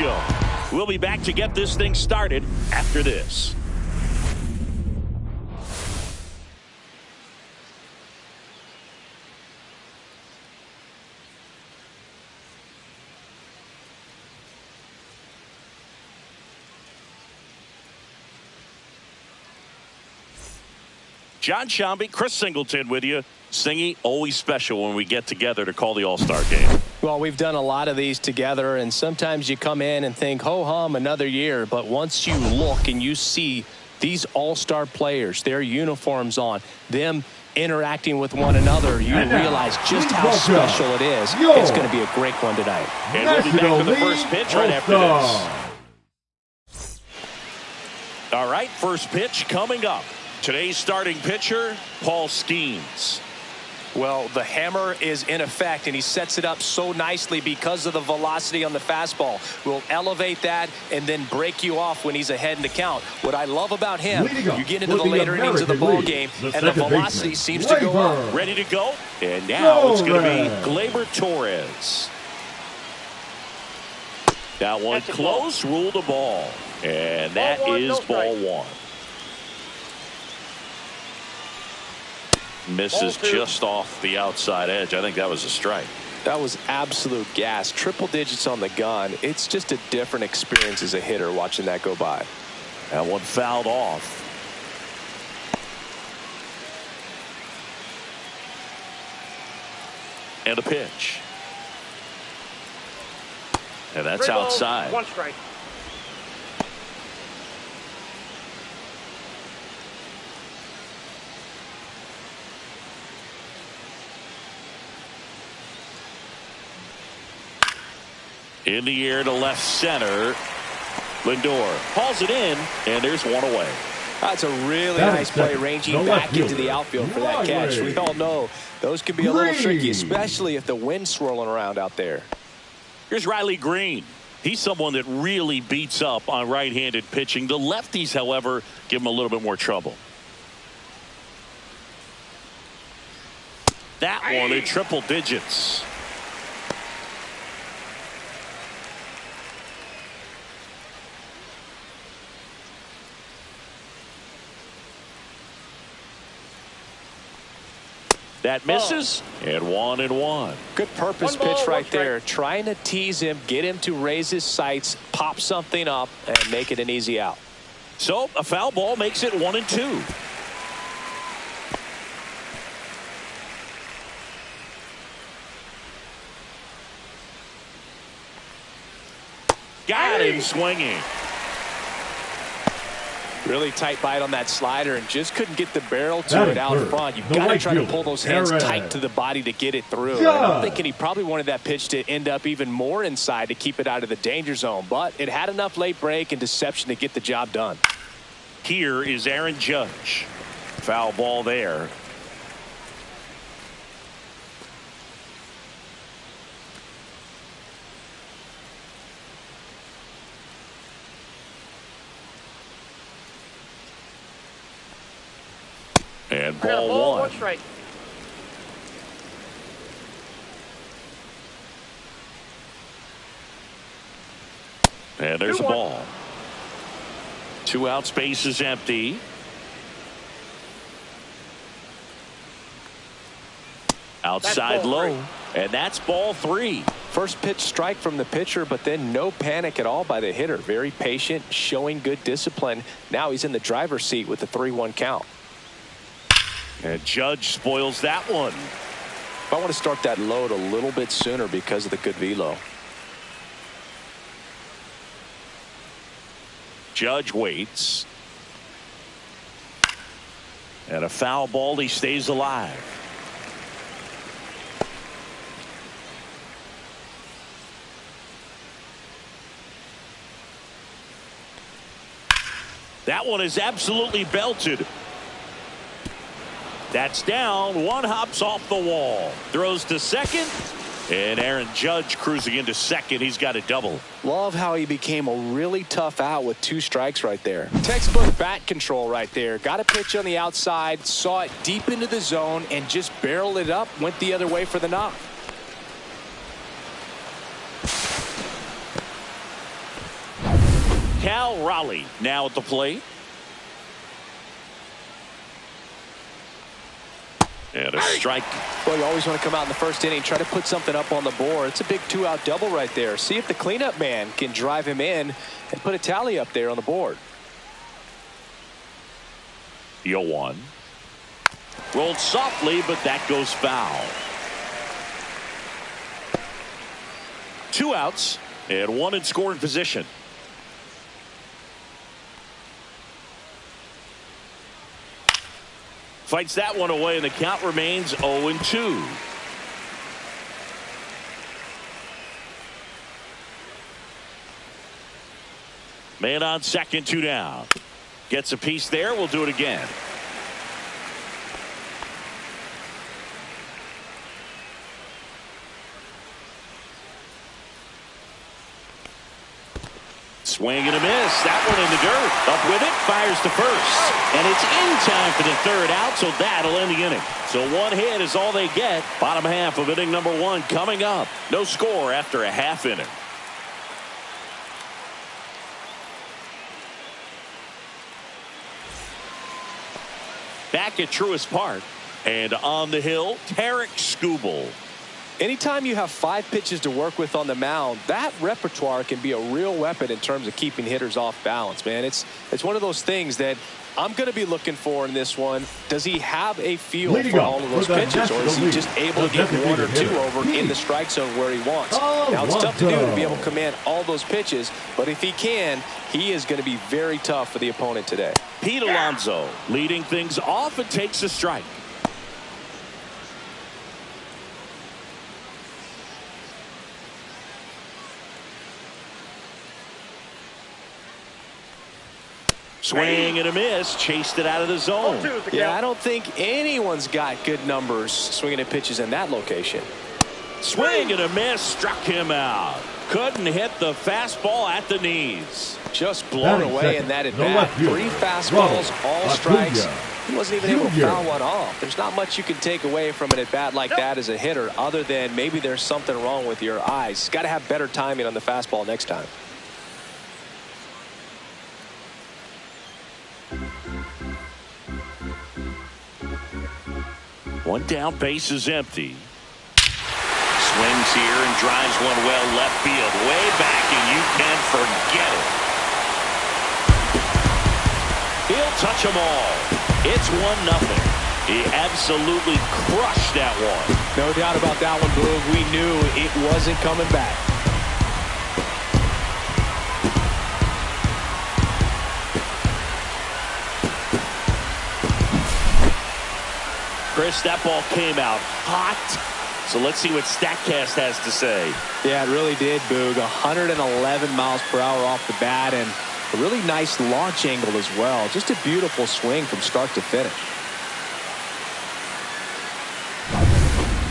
Show. We'll be back to get this thing started after this. John Shambi, Chris Singleton with you. Singy, always special when we get together to call the All-Star game. Well, we've done a lot of these together, and sometimes you come in and think, ho-hum, another year. But once you look and you see these All-Star players, their uniforms on, them interacting with one another, you realize just how special it is. It's going to be a great one tonight. And we'll be back for the first pitch right after this. All right, first pitch coming up. Today's starting pitcher, Paul Skeens. Well, the hammer is in effect, and he sets it up so nicely because of the velocity on the fastball. Will elevate that and then break you off when he's ahead in the count. What I love about him, you get into the later innings of the ball game, and the velocity seems to go up. Ready to go? And now it's going to be Gleyber Torres. That one close, ruled a ball. And that is ball one. Misses just off the outside edge. I think that was a strike. That was absolute gas. Triple digits on the gun. It's just a different experience as a hitter watching that go by. That one fouled off. And a pitch. And that's outside. One strike. In the air to left center. Lindor hauls it in, and there's one away. That's a really nice play, ranging back into the outfield for that catch. We all know those can be a little tricky, especially if the wind's swirling around out there. Here's Riley Green. He's someone that really beats up on right-handed pitching. The lefties, however, give him a little bit more trouble. That one in triple digits. That misses, and 1-1. Good purpose pitch right there. Trying to tease him, get him to raise his sights, pop something up, and make it an easy out. So a foul ball makes it 1-2. Got him swinging. Really tight bite on that slider and just couldn't get the barrel to it out front. You've got to try to pull those hands tight to the body to get it through. And I'm thinking he probably wanted that pitch to end up even more inside to keep it out of the danger zone. But it had enough late break and deception to get the job done. Here is Aaron Judge. Foul ball there. And ball one. Strike. And there's a ball. 2 out, space is empty. Outside low. And that's ball 3. First pitch strike from the pitcher, but then no panic at all by the hitter. Very patient, showing good discipline. Now he's in the driver's seat with the 3-1 count. And Judge spoils that one. I want to start that load a little bit sooner because of the good velo. Judge waits. And a foul ball. He stays alive. That one is absolutely belted. That's down. One hops off the wall. Throws to second. And Aaron Judge cruising into second. He's got a double. Love how he became a really tough out with 2 strikes right there. Textbook bat control right there. Got a pitch on the outside. Saw it deep into the zone and just barreled it up. Went the other way for the knock. Cal Raleigh now at the plate. And a strike. Well, you always want to come out in the first inning, try to put something up on the board. It's a big 2-out double right there. See if the cleanup man can drive him in and put a tally up there on the board. 0-1. Rolled softly, but that goes foul. 2 outs and 1 in scoring position. Fights that one away, and the count remains 0-2. Man on second, 2 down. Gets a piece there. We'll do it again. Swing and a miss. That one in the dirt. Up with it. Fires to first. And it's in time for the 3rd out, so that'll end the inning. So 1 hit is all they get. Bottom half of inning number 1 coming up. No score after a half inning. Back at Truist Park. And on the hill, Tarek Skubal. Anytime you have 5 pitches to work with on the mound, that repertoire can be a real weapon in terms of keeping hitters off balance, man. It's one of those things that I'm going to be looking for in this one. Does he have a feel for all of those pitches, or is he just able to get 1 or 2 over in the strike zone where he wants? Now, it's tough to do to be able to command all those pitches, but if he can, he is going to be very tough for the opponent today. Pete Alonso leading things off and takes a strike. Swing and a miss. Chased it out of the zone. Yeah, I don't think anyone's got good numbers swinging at pitches in that location. Swing and a miss. Struck him out. Couldn't hit the fastball at the knees. Just blown away in that at bat. 3 fastballs, all strikes. He wasn't even able to foul one off. There's not much you can take away from an at bat like that as a hitter, other than maybe there's something wrong with your eyes. Got to have better timing on the fastball next time. One down, base is empty. Swings here and drives one well left field, way back, and you can forget it. He'll touch them all. It's 1-0. He absolutely crushed that one. No doubt about that one, Boog. We knew it wasn't coming back. Chris, that ball came out hot. So let's see what StatCast has to say. Yeah, it really did, Boog. 111 miles per hour off the bat, and a really nice launch angle as well. Just a beautiful swing from start to finish.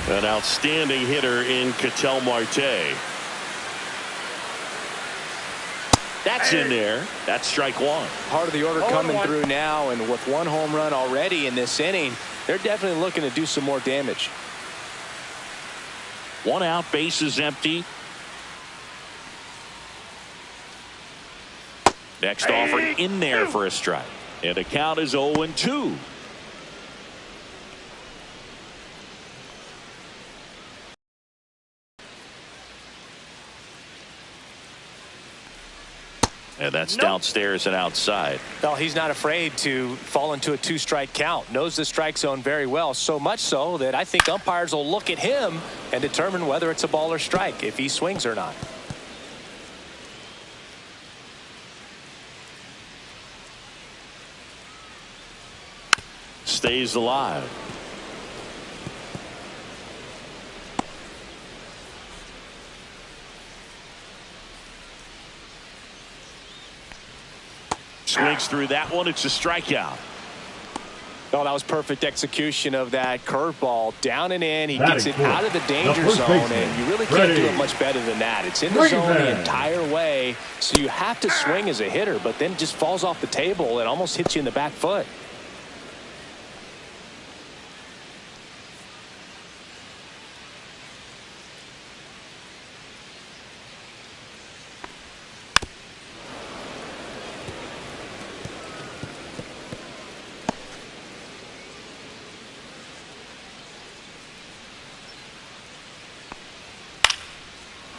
An outstanding hitter in Ketel Marte. That's in there. That's strike 1. Part of the order coming through now, and with 1 home run already in this inning, they're definitely looking to do some more damage. 1 out, base is empty. Next offer in there for a strike. And the count is 0-2. And that's downstairs and outside. Well, he's not afraid to fall into a 2-strike count. Knows the strike zone very well. So much so that I think umpires will look at him and determine whether it's a ball or strike, if he swings or not. Stays alive. Swings through that one. It's a strikeout. Oh, that was perfect execution of that curveball. Down and in. He gets it out of the danger zone, and you really can't do it much better than that. It's in the zone the entire way, so you have to swing as a hitter, but then it just falls off the table and almost hits you in the back foot.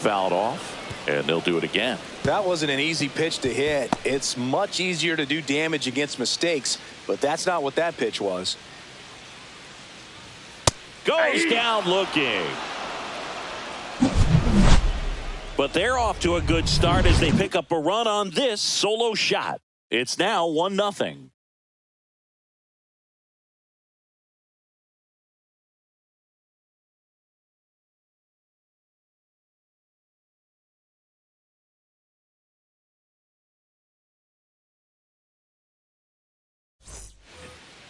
fouled off, and they'll do it again. That wasn't an easy pitch to hit. It's much easier to do damage against mistakes, but that's not what that pitch was. Goes down looking. But they're off to a good start as they pick up a run on this solo shot. It's now 1-0.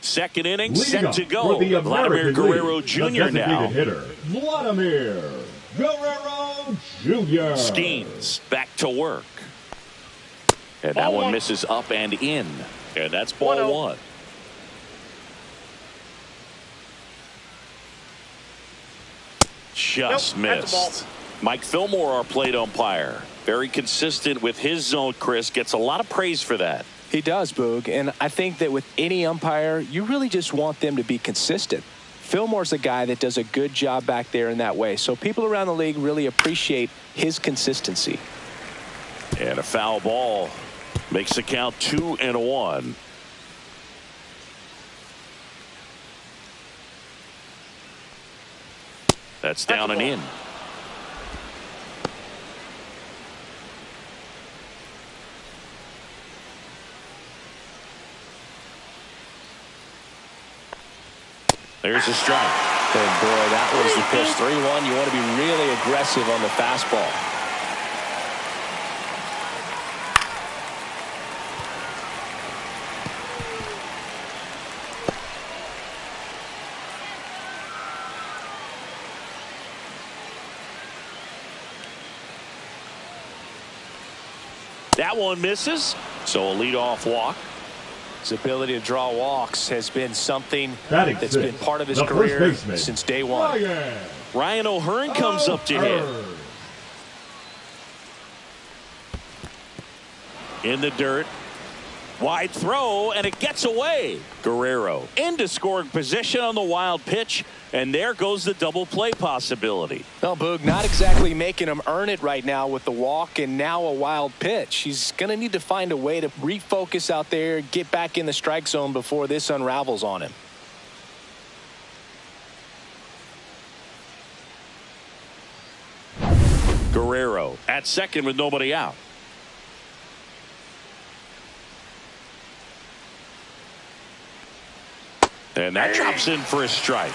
Second inning set to go. Vladimir Guerrero Jr. now. Hitter, Vladimir Guerrero Jr. Skeens back to work. And that one misses up and in. And that's ball one. Just missed. Mike Fillmore, our plate umpire. Very consistent with his zone, Chris. Gets a lot of praise for that. He does, Boog, and I think that with any umpire, you really just want them to be consistent. Fillmore's a guy that does a good job back there in that way, so people around the league really appreciate his consistency. And a foul ball makes the count 2-1. That's down and in. There's a strike. And boy, that was the pitch. 3-1. You want to be really aggressive on the fastball. That one misses. So a leadoff walk. His ability to draw walks has been something that's been part of his career since day one. Ryan O'Hearn comes up to hit. In the dirt. Wide throw, and it gets away. Guerrero into scoring position on the wild pitch, and there goes the double play possibility. Well, Boog, not exactly making him earn it right now with the walk and now a wild pitch. He's going to need to find a way to refocus out there, get back in the strike zone before this unravels on him. Guerrero at second with nobody out. And that drops in for a strike.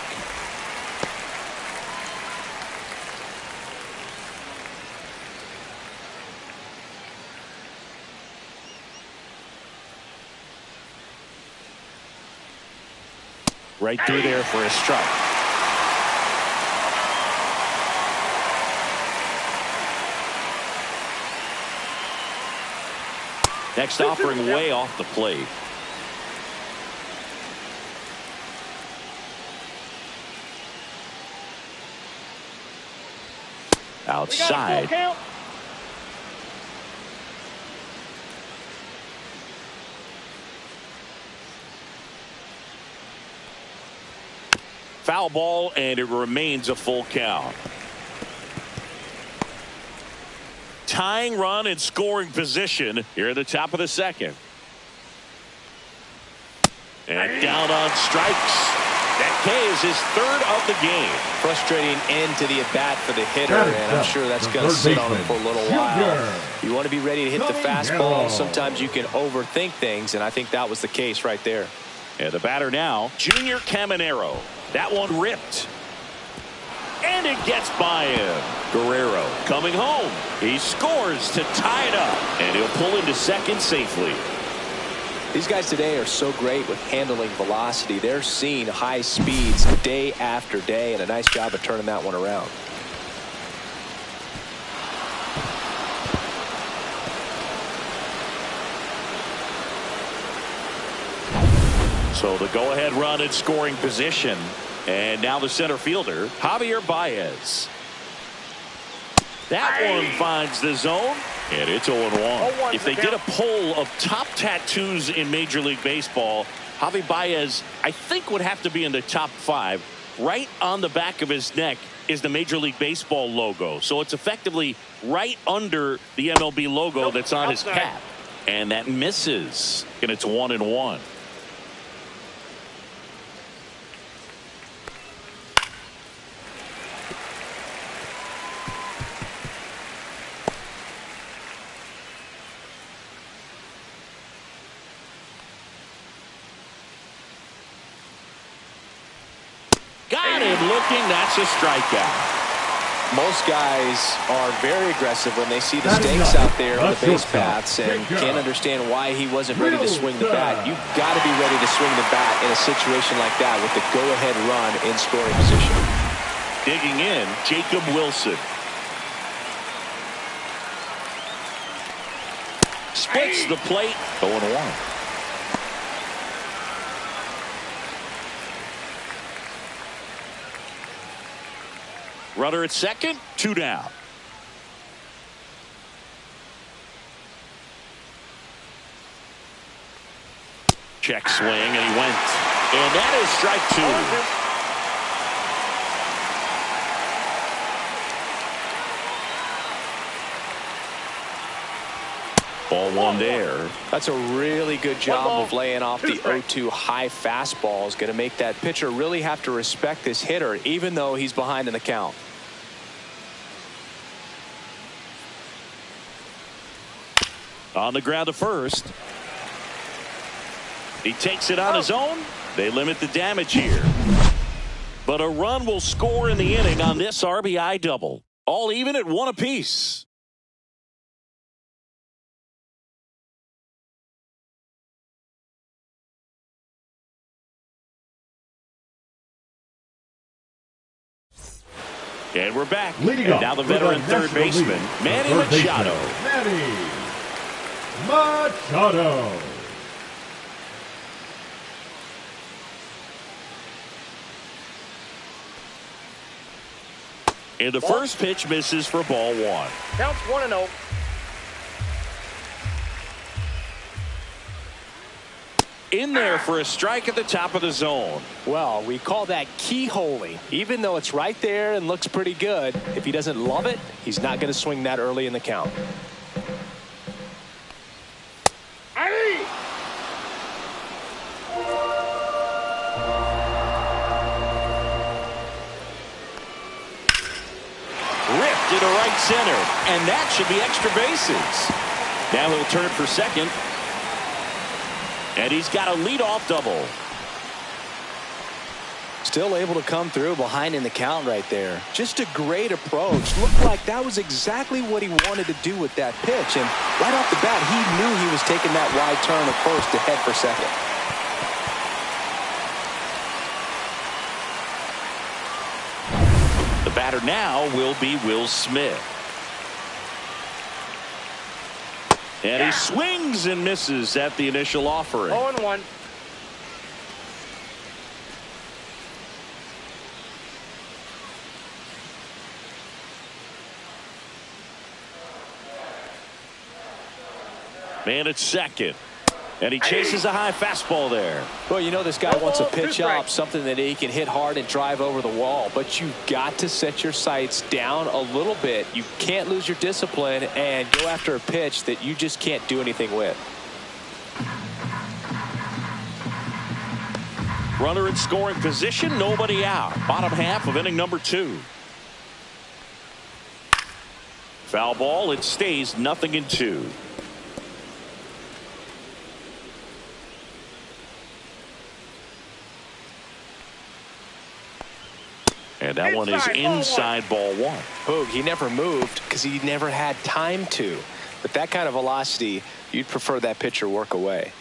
Right through there for a strike. Next offering way off the plate. Outside. Foul ball, and it remains a full count. Tying run in scoring position here at the top of the second. And down on strikes. That K is his third of the game. Frustrating end to the at-bat for the hitter, and I'm sure that's going to sit on him for a little while. You want to be ready to hit the fastball. Sometimes you can overthink things, and I think that was the case right there. And the batter now, Junior Caminero. That one ripped. And it gets by him. Guerrero coming home. He scores to tie it up, and he'll pull into second safely. These guys today are so great with handling velocity. They're seeing high speeds day after day, and a nice job of turning that one around. So the go-ahead run in scoring position. And now the center fielder, Javier Baez. That one finds the zone. And it's 0-1. If they did a poll of top tattoos in Major League Baseball, Javi Baez, I think, would have to be in the top 5. Right on the back of his neck is the Major League Baseball logo. So it's effectively right under the MLB logo that's on his cap. And that misses. And it's 1-1. Got him looking. That's a strikeout. Most guys are very aggressive when they see the stakes out there on the base paths and can't understand why he wasn't ready to swing the bat. You've got to be ready to swing the bat in a situation like that with the go-ahead run in scoring position. Digging in, Jacob Wilson. Splits the plate. 0-1. Runner at second, 2 down. Check swing, and he went. And that is strike 2. Ball 1 there. That's a really good job of laying off the 0-2 high fastball. Is going to make that pitcher really have to respect this hitter, even though he's behind in the count. On the ground to first. He takes it on his own. They limit the damage here. But a run will score in the inning on this RBI double. All even at 1 apiece. And we're back. Leading and up now the veteran third baseman, Manny Machado. Manny Machado. And the first pitch misses for ball 1. Counts 1-0. In there for a strike at the top of the zone. Well, we call that keyholing. Even though it's right there and looks pretty good, if he doesn't love it, he's not going to swing that early in the count. Ripped into right center, and that should be extra bases. Now he'll turn for second. And he's got a leadoff double. Still able to come through behind in the count right there. Just a great approach. Looked like that was exactly what he wanted to do with that pitch. And right off the bat, he knew he was taking that wide turn at first to head for second. The batter now will be Will Smith. And he swings and misses at the initial offering. 0-1. Man at second. And he chases a high fastball there. Well, you know this guy wants a pitch up, something that he can hit hard and drive over the wall. But you've got to set your sights down a little bit. You can't lose your discipline and go after a pitch that you just can't do anything with. Runner in scoring position, nobody out. Bottom half of inning number 2. Foul ball, it stays 0-2. And that one is inside ball 1. Boog, he never moved because he never had time to. But that kind of velocity, you'd prefer that pitcher work away.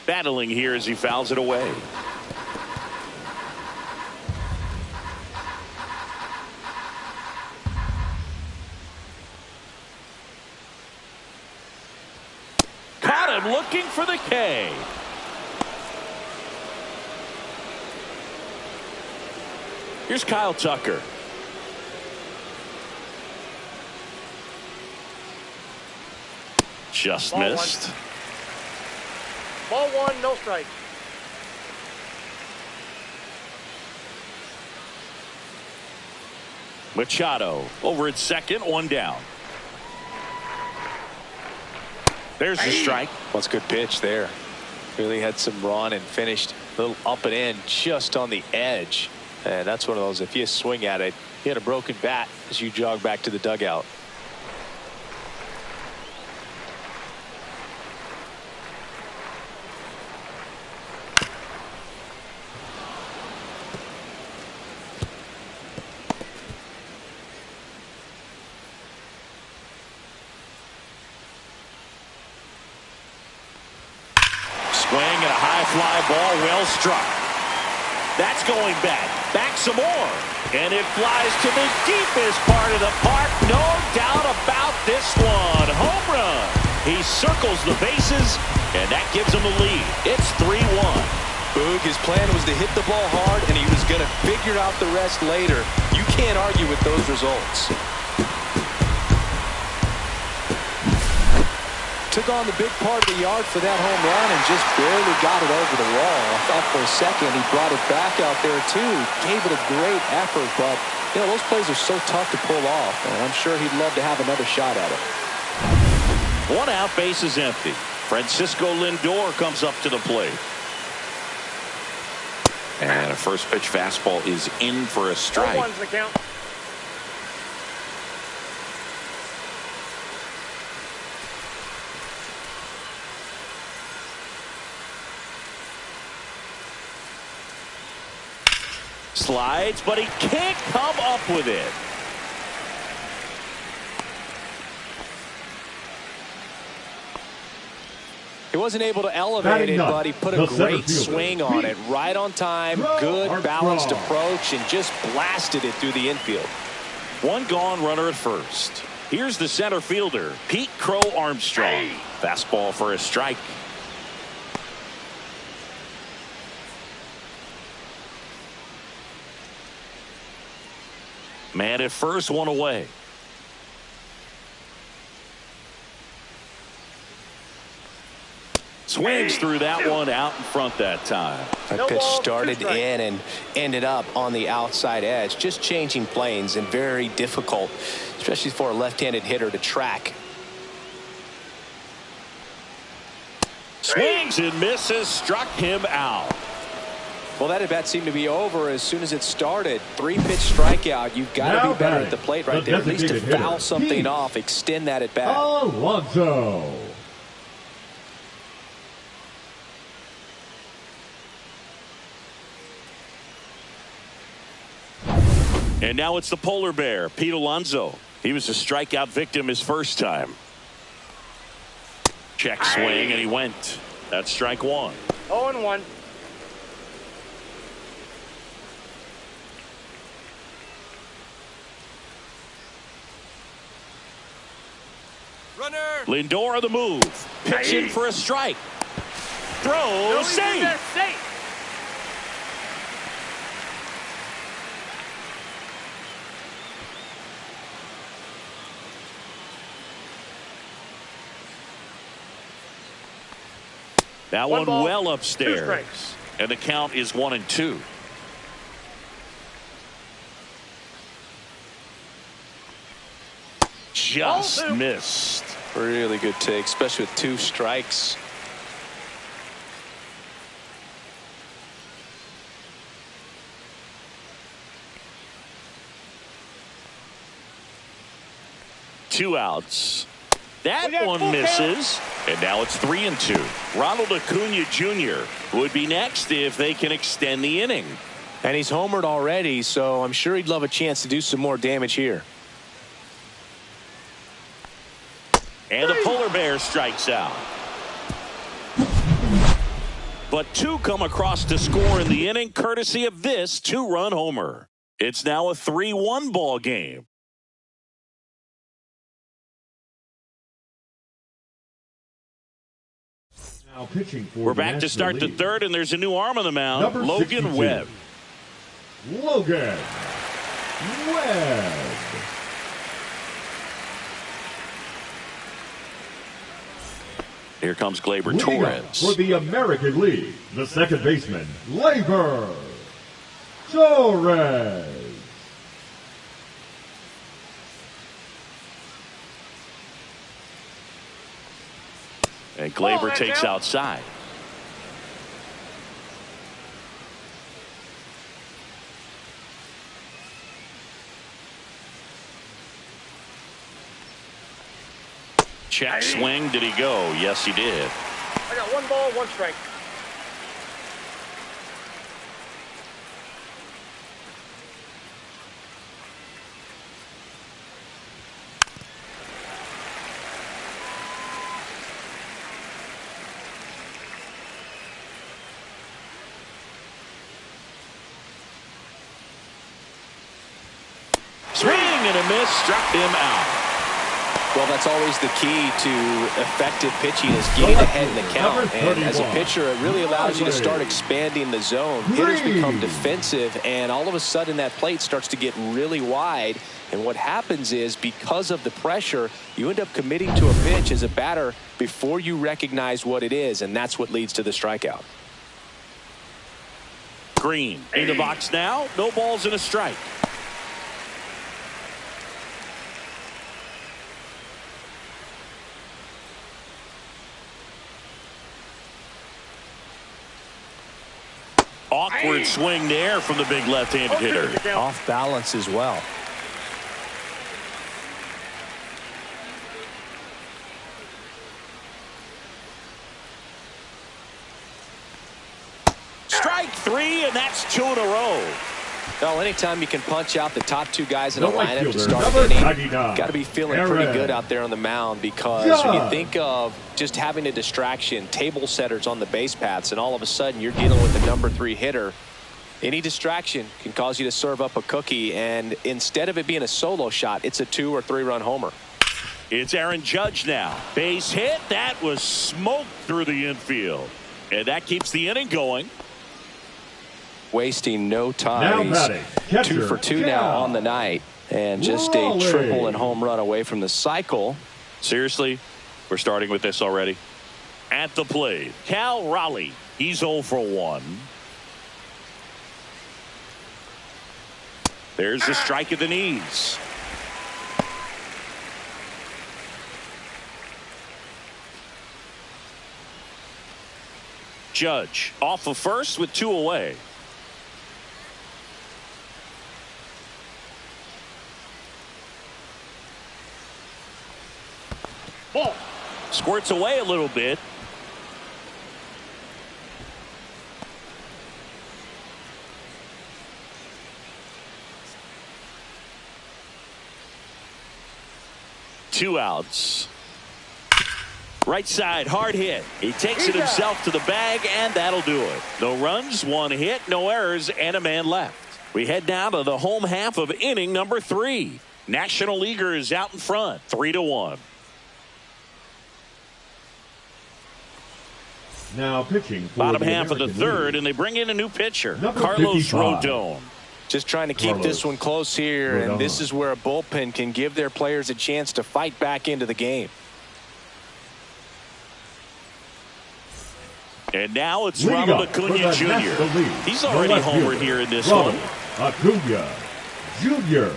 Battling here as he fouls it away. Caught him looking for the K. Here's Kyle Tucker. Just missed. Ball 1, no strike. Machado over at second, one down. There's the strike. What's a good pitch there. Really had some run and finished a little up and in just on the edge. And that's one of those, if you swing at it, you had a broken bat as you jog back to the dugout. Swing and a high fly ball, well struck. That's going back some more, and it flies to the deepest part of the park. No doubt about this one. Home run. He circles the bases, and that gives him the lead. It's 3-1. Boog, his plan was to hit the ball hard, and he was going to figure out the rest later. You can't argue with those results. Took on the big part of the yard for that home run and just barely got it over the wall. I thought for a second he brought it back out there too. Gave it a great effort, but you know those plays are so tough to pull off, and I'm sure he'd love to have another shot at it. One out, base is empty. Francisco Lindor comes up to the plate. And a first pitch fastball is in for a strike. 1-1's the count. Slides, but he can't come up with it. He wasn't able to elevate it, but he put a great swing on it. Right on time, good balanced approach, and just blasted it through the infield. One gone, runner at first. Here's the center fielder, Pete Crow Armstrong. Fastball for a strike. Man at first, one away. Swings through that one, out in front that time. That pitch started in and ended up on the outside edge. Just changing planes and very difficult, especially for a left-handed hitter to track. Swings and misses, struck him out. Well, that at bat seemed to be over as soon as it started. 3-pitch strikeout. You've got to be better at the plate right there. At least to foul something off, extend that at bat. Alonso. And now it's the polar bear, Pete Alonso. He was a strikeout victim his first time. Check swing, and he went. That's strike one. 0-1. Runner. Lindor on the move. Pitching for a strike. Throw, safe. That one well upstairs. And the count is 1-2. Just missed. Really good take, especially with 2 strikes. Two outs. That one misses. And now it's 3-2. Ronald Acuna Jr. would be next if they can extend the inning. And he's homered already, so I'm sure he'd love a chance to do some more damage here. And the polar bear strikes out. But 2 come across to score in the inning, courtesy of this 2-run homer. It's now a 3-1 ball game. Now pitching for We're back to start the third, and there's a new arm on the mound. Number Logan 62. Webb. Logan Webb. Here comes Gleyber Leading up Torres. for the American League, the second baseman, Gleyber Torres. And Glaber takes outside. Check swing. Did he go? Yes, he did. I got 1 ball, 1 strike. Swing and a miss. Struck him out. Well, that's always the key to effective pitching is getting ahead in the count. And as a pitcher, it really allows you to start expanding the zone. Hitters become defensive, and all of a sudden that plate starts to get really wide. And what happens is, because of the pressure, you end up committing to a pitch as a batter before you recognize what it is, and that's what leads to the strikeout. Green in the box now. No balls and a strike. Awkward swing there from the big left-handed hitter. Off balance as well. Strike 3, and that's 2 in a row. Well, anytime you can punch out the top 2 guys in a lineup to start the inning, got to be feeling pretty good out there on the mound, because when you think of just having a distraction, table setters on the base paths, and all of a sudden you're dealing with the number 3 hitter, any distraction can cause you to serve up a cookie, and instead of it being a solo shot, it's a 2 or 3 run homer. It's Aaron Judge now. Base hit. That was smoked through the infield, and that keeps the inning going. Wasting no time. He's 2 for 2 now on the night, and just a triple and home run away from the cycle. Seriously, we're starting with this already. At the plate, Cal Raleigh. He's 0 for 1. There's the strike at the knees. Judge off of first with 2 away. Ball. Squirts away a little bit. Two outs. Right side, hard hit. He takes it himself to the bag, and that'll do it. No runs, 1 hit, no errors, and a man left. We head now to the home half of inning number 3. National Leaguers out in front, 3-1. Now pitching for bottom the half of the American third, League. and they bring in a new pitcher, Number Carlos 55. Rodon. Just trying to keep this one close here, and this is where a bullpen can give their players a chance to fight back into the game. And now it's Ronald Acuna Jr. He's already homered here in this one. Acuna Jr.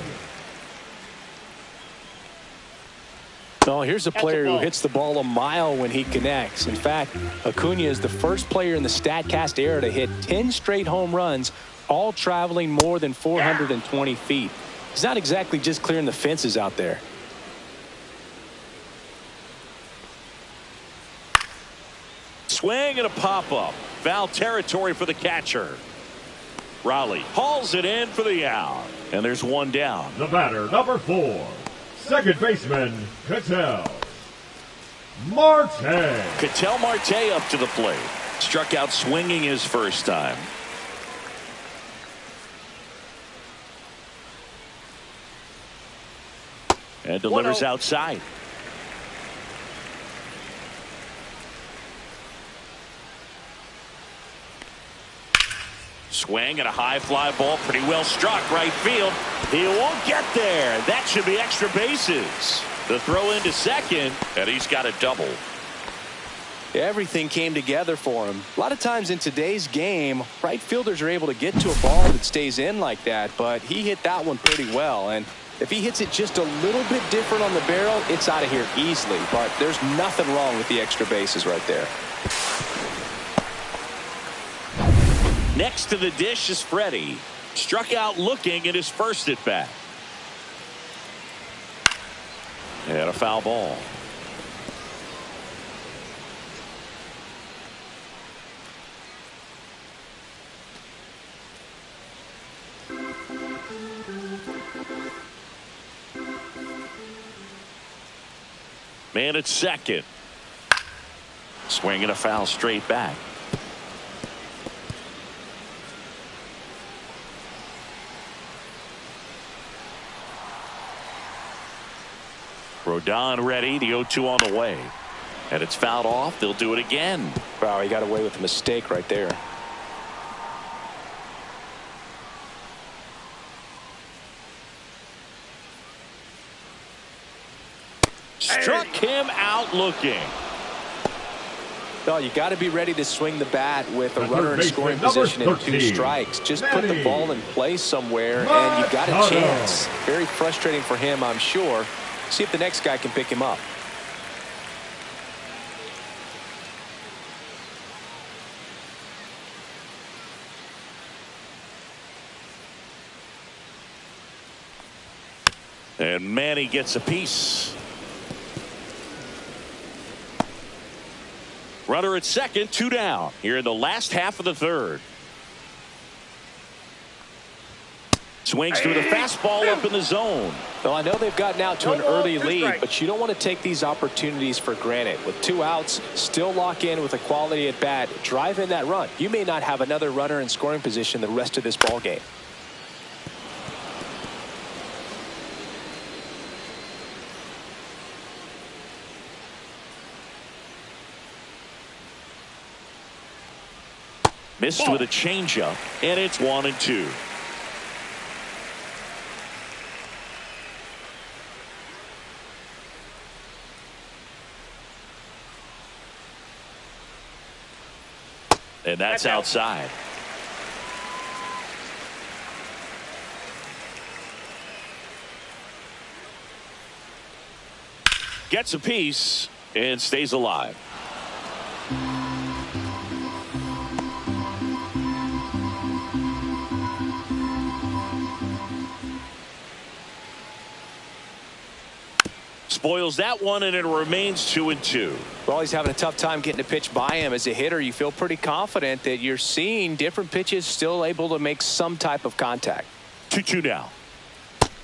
Well, here's a player who hits the ball a mile when he connects. In fact, Acuna is the first player in the StatCast era to hit 10 straight home runs, all traveling more than 420 feet. He's not exactly just clearing the fences out there. Swing and a pop-up. Foul territory for the catcher. Raleigh hauls it in for the out. And there's 1 down. The batter, number 4. Second baseman, Ketel Marte. Ketel Marte up to the plate. Struck out swinging his first time. And delivers outside. Swing and a high fly ball, pretty well struck right field. He won't get there. That should be extra bases. The throw into second, and he's got a double. Everything came together for him. A lot of times in today's game, right fielders are able to get to a ball that stays in like that, but he hit that one pretty well. And If he hits it just a little bit different on the barrel, it's out of here easily. But there's nothing wrong with the extra bases right there. Next to the dish is Freddie. Struck out looking at his first at bat. And a foul ball. Man at second. Swinging a foul straight back. Rodon ready. The 0-2 on the way. And it's fouled off. They'll do it again. Wow, he got away with a mistake right there. Struck him out looking. No, you got to be ready to swing the bat with a runner in scoring position and 2 strikes. Just put the ball in place somewhere and you got a chance. Very frustrating for him, I'm sure. See if the next guy can pick him up. And Manny gets a piece. Runner at second, 2 down here in the last half of the third. Swings through the fastball up in the zone. Well, I know they've gotten out to an early lead, but you don't want to take these opportunities for granted. With 2 outs, still lock in with a quality at bat, drive in that run. You may not have another runner in scoring position the rest of this ball game. Missed with a changeup, and it's 1-2. And that's outside. Gets a piece and stays alive. Spoils that one, and it remains 2-2. Well, he's having a tough time getting a pitch by him. As a hitter, you feel pretty confident that you're seeing different pitches still able to make some type of contact. 2-2 now.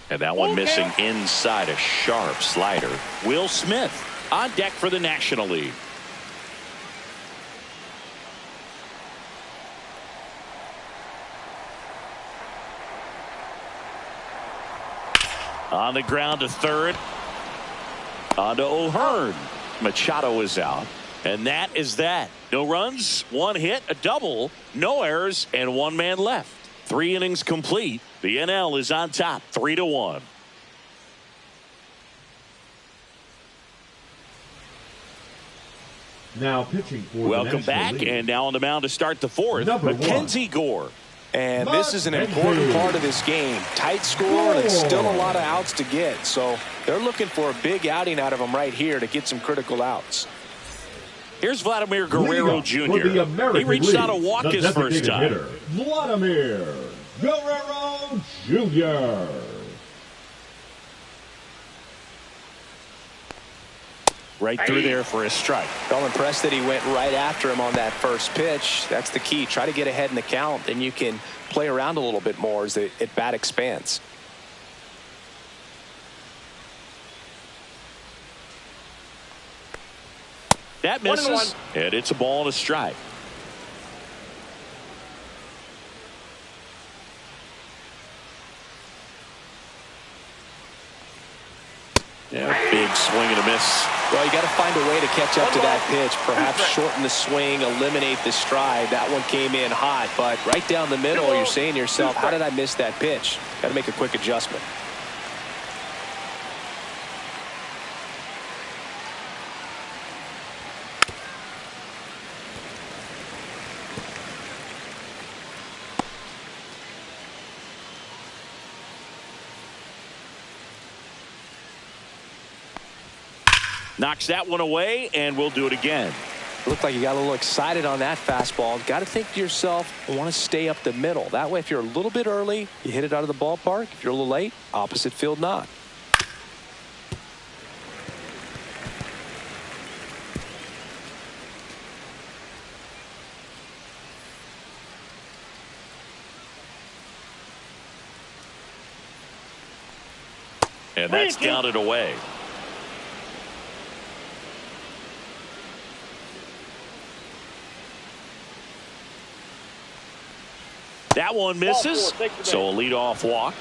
And that one missing inside, a sharp slider. Will Smith on deck for the National League. On the ground to third. On to O'Hearn. Machado is out. And that is that. No runs, 1 hit, a double, no errors, and 1 man left. 3 innings complete. The NL is on top, 3-1. Now pitching for Welcome back, League. and now on the mound to start the 4th, Mackenzie Gore. And this is an important part of this game. Tight score and still a lot of outs to get. So they're looking for a big outing out of him right here to get some critical outs. Here's Vladimir Guerrero Jr. He reached out a walk his first time. Hitter, Vladimir Guerrero Jr. Right through there for a strike. I'm impressed that he went right after him on that first pitch. That's the key. Try to get ahead in the count, then you can play around a little bit more as the at bat expands. That misses, and it's a ball and a strike. Yeah, big swing and a miss. Well, you got to find a way to catch up to that pitch. Perhaps shorten the swing, eliminate the stride. That one came in hot, but right down the middle, you're saying to yourself, how did I miss that pitch? Got to make a quick adjustment. Knocks that one away, and we'll do it again. Looked like you got a little excited on that fastball. Got to think to yourself, I want to stay up the middle. That way, if you're a little bit early, you hit it out of the ballpark. If you're a little late, opposite field knock. And that's counted away. That one misses, so a leadoff walk.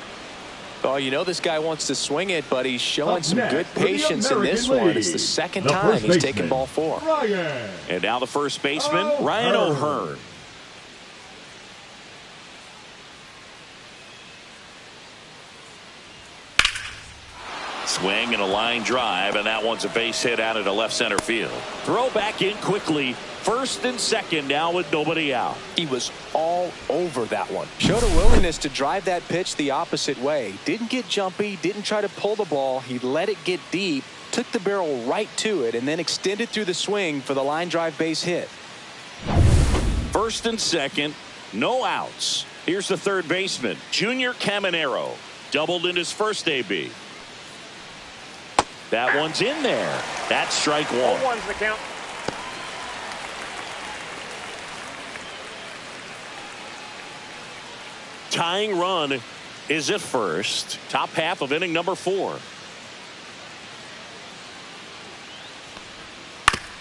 Oh, you know this guy wants to swing it, but he's showing some good patience in this one. It's the second time he's taken ball 4. And now the first baseman, Ryan O'Hearn. Swing and a line drive, and that one's a base hit out into left center field. Throw back in quickly. First and second now with nobody out. He was all over that one. Showed a willingness to drive that pitch the opposite way. Didn't get jumpy, didn't try to pull the ball. He let it get deep, took the barrel right to it, and then extended through the swing for the line drive base hit. First and second, no outs. Here's the third baseman, Junior Caminero. Doubled in his first AB. That one's in there. That's strike 1. 1's the count. Tying run is at first. Top half of inning number 4.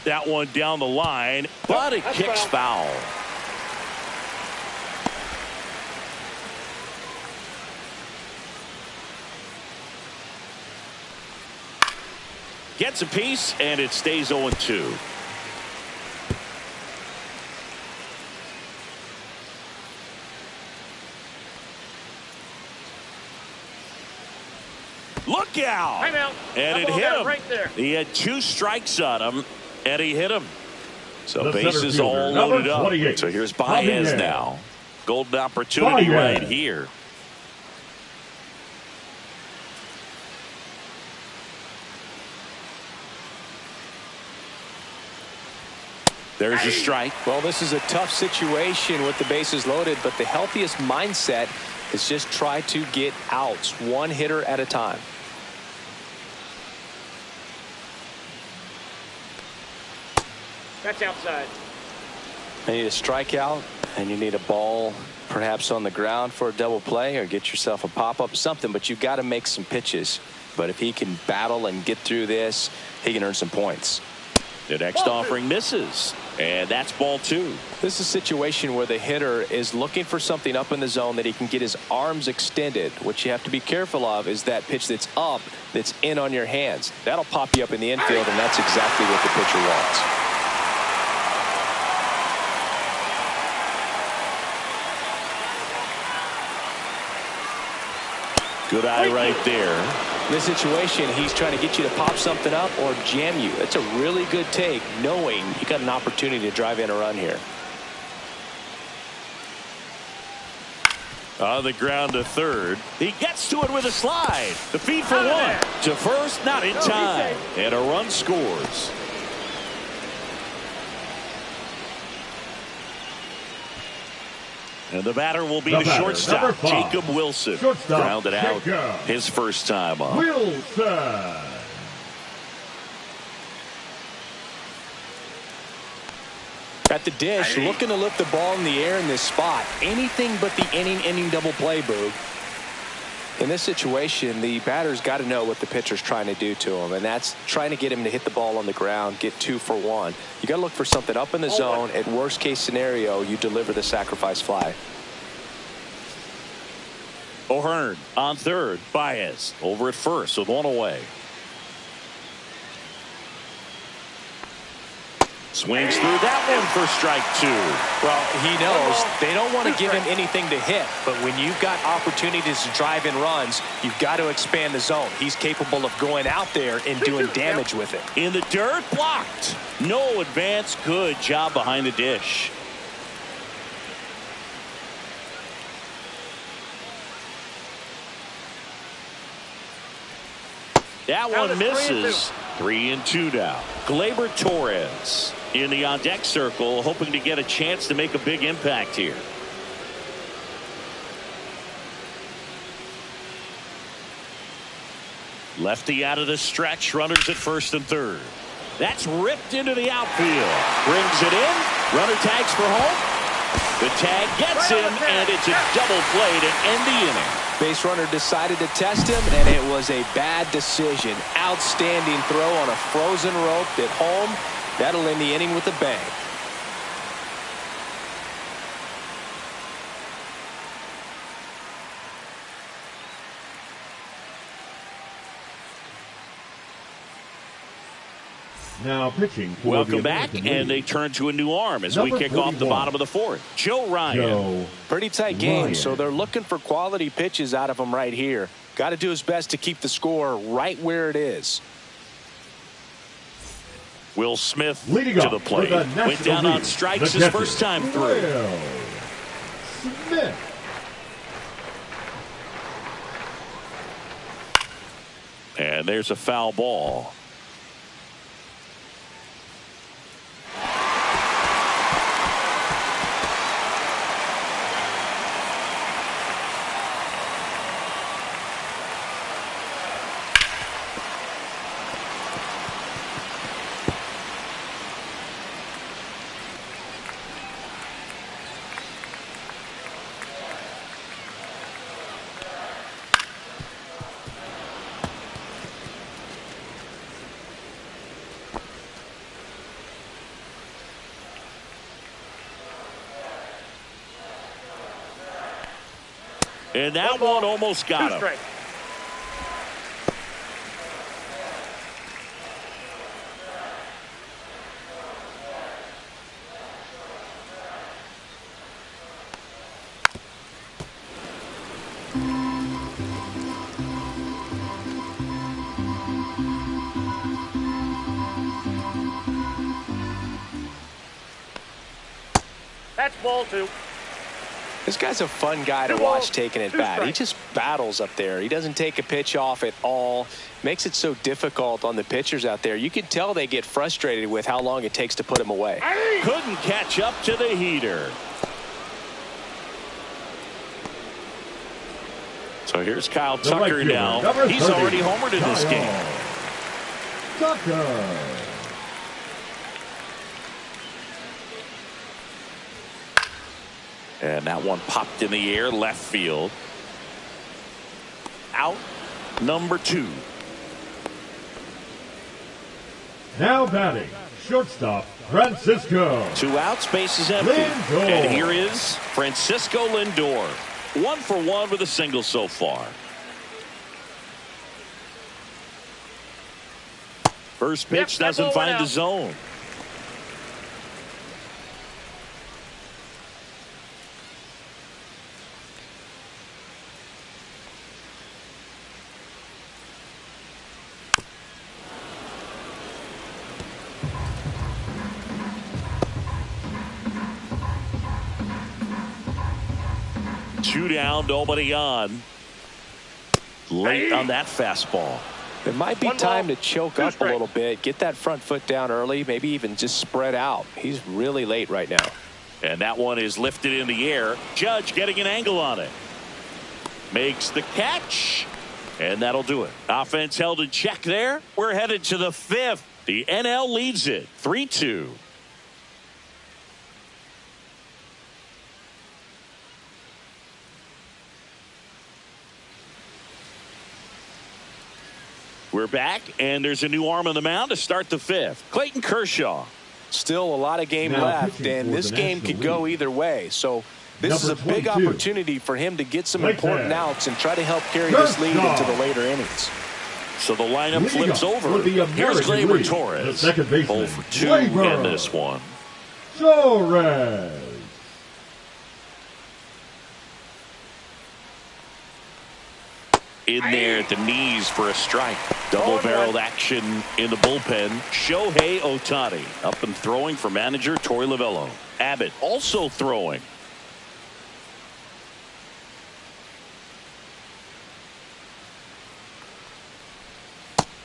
That one down the line, but it kicks foul. Gets a piece, and it stays 0-2. Look out! And it hit him. Right there. He had 2 strikes on him, and he hit him. So bases all loaded up. So here's Baez now. Golden opportunity right here. There's a strike. Well, this is a tough situation with the bases loaded, but the healthiest mindset is just try to get outs, one hitter at a time. That's outside. You need a strikeout, and you need a ball perhaps on the ground for a double play, or get yourself a pop-up, something, but you've got to make some pitches. But if he can battle and get through this, he can earn some points. The next offering misses, and that's ball 2. This is a situation where the hitter is looking for something up in the zone that he can get his arms extended. What you have to be careful of is that pitch that's up, that's in on your hands. That'll pop you up in the infield, and that's exactly what the pitcher wants. Good eye right there. In this situation, he's trying to get you to pop something up or jam you. That's a really good take, knowing you got an opportunity to drive in a run here. On the ground to third. He gets to it with a slide. The feed for 1. To first, not in time. And a run scores. And the batter will be the shortstop, Jacob Wilson. Grounded out his first time up. Wilson. At the dish, looking to lift the ball in the air in this spot. Anything but the inning double play, Boog. In this situation, the batter's got to know what the pitcher's trying to do to him, and that's trying to get him to hit the ball on the ground, get 2 for 1. You got to look for something up in the zone. At worst case scenario, you deliver the sacrifice fly. O'Hearn on third. Baez over at first with 1 away. Swings through that one for strike 2. Well, he knows they don't want to give him anything to hit, but when you've got opportunities to drive in runs, you've got to expand the zone. He's capable of going out there and doing damage with it. In the dirt, blocked. No advance. Good job behind the dish. That one misses. 3-2 now. Gleyber Torres in the on deck circle, hoping to get a chance to make a big impact here. Lefty out of the stretch, runners at first and third. That's ripped into the outfield. Brings it in. Runner tags for home. The tag gets him, and it's a double play to end the inning. Base runner decided to test him, and it was a bad decision. Outstanding throw on a frozen rope at home. That'll end the inning with a bang. Now pitching for Welcome back, and they turn to a new arm as we kick off the bottom of the fourth. Joe Ryan. Pretty tight game, so they're looking for quality pitches out of him right here. Got to do his best to keep the score right where it is. Will Smith Leading to up the plate. for the Went down on League, strikes the his catcher, first time through. Will Smith. And there's a foul ball. And that one almost got him. That's ball two. This guy's a fun guy to watch taking it bat. He just battles up there. He doesn't take a pitch off at all. Makes it so difficult on the pitchers out there. You can tell they get frustrated with how long it takes to put him away. Couldn't catch up to the heater. So here's Kyle Tucker now. He's already homered in this game. Tucker. And that one popped in the air, left field. Out number 2. Now batting, shortstop, Francisco. 2 outs, base is empty. Lindor. And here is Francisco Lindor. 1 for 1 with a single so far. First pitch doesn't find the zone. Two down, nobody on. Late on that fastball. It might be time to choke up a little bit, get that front foot down early, maybe even just spread out. He's really late right now. And that one is lifted in the air. Judge getting an angle on it. Makes the catch. And that'll do it. Offense held in check there. We're headed to the 5th. The NL leads it 3-2. We're back, and there's a new arm on the mound to start the 5th. Clayton Kershaw. Still a lot of game left, and this game could go either way. So this is a big opportunity for him to get some important outs and try to help carry this lead into the later innings. So the lineup flips over. Here's Gleyber Torres. 0 for 2 in this one. Torres. In there at the knees for a strike. Double-barreled action in the bullpen. Shohei Ohtani up and throwing for manager Torey Lovullo. Abbott also throwing.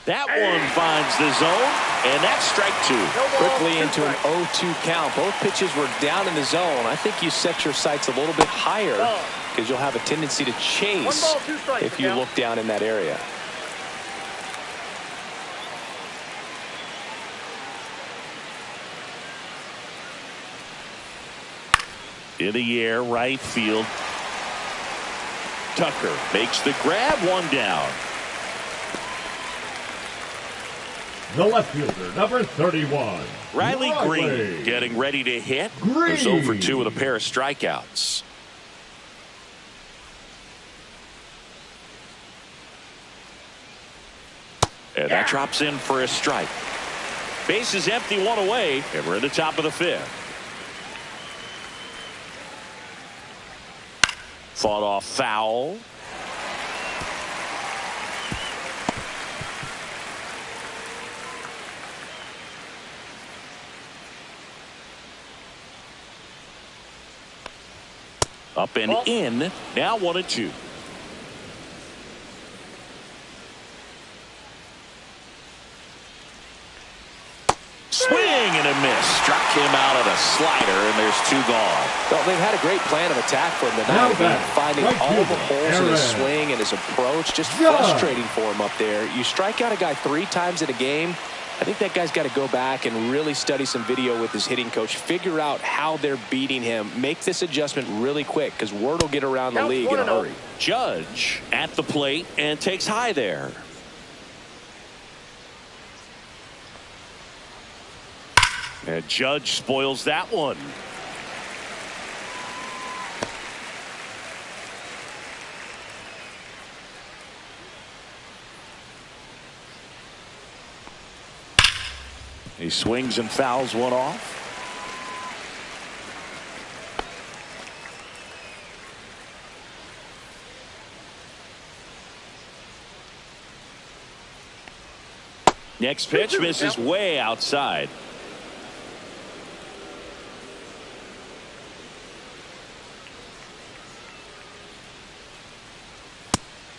That one finds the zone, and that's strike two. Quickly into an 0-2 count. Both pitches were down in the zone. I think you set your sights a little bit higher because you'll have a tendency to chase if you look down in that area. In the air, right field. Tucker makes the grab, one down. The left fielder, number 31. Riley Green getting ready to hit. He's 0 for 2 with a pair of strikeouts. And that drops in for a strike. Base is empty, one away, and we're in the top of the 5th. Fought off foul. Up and in. Now 1-2. Swing and a miss. Struck him out of the slider, and there's 2 gone. Well, they've had a great plan of attack for him tonight. Finding all the holes in his swing and his approach. Just frustrating for him up there. You strike out a guy 3 times in a game. I think that guy's got to go back and really study some video with his hitting coach. Figure out how they're beating him. Make this adjustment really quick because word will get around the league in a hurry. Judge at the plate and takes high there. And Judge spoils that one. He swings and fouls one off. Next pitch misses way outside.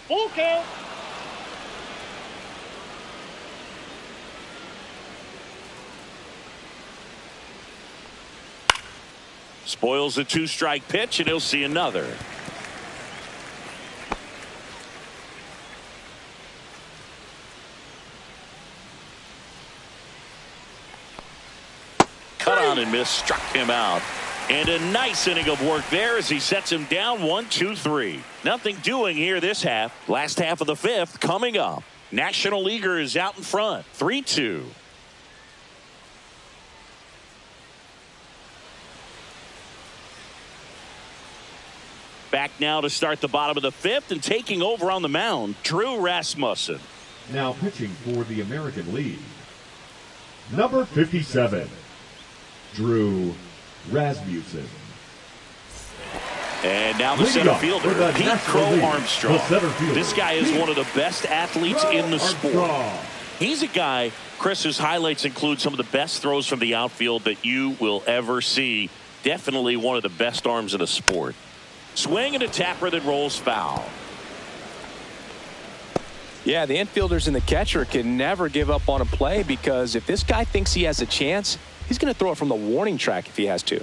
Full count. Spoils the 2-strike pitch, and he'll see another. Cut on and miss, struck him out. And a nice inning of work there as he sets him down 1-2-3. Nothing doing here this half. Last half of the 5th coming up. National Leaguer is out in front, 3-2. Back now to start the bottom of the 5th, and taking over on the mound, Drew Rasmussen. Now pitching for the American League, number 57, Drew Rasmussen. And now the center fielder, Pete Crow Armstrong. This guy is one of the best athletes in the sport. He's a guy, Chris, whose highlights include some of the best throws from the outfield that you will ever see. Definitely one of the best arms in the sport. Swing and a tapper that rolls foul. Yeah, the infielders and the catcher can never give up on a play because if this guy thinks he has a chance, he's going to throw it from the warning track if he has to.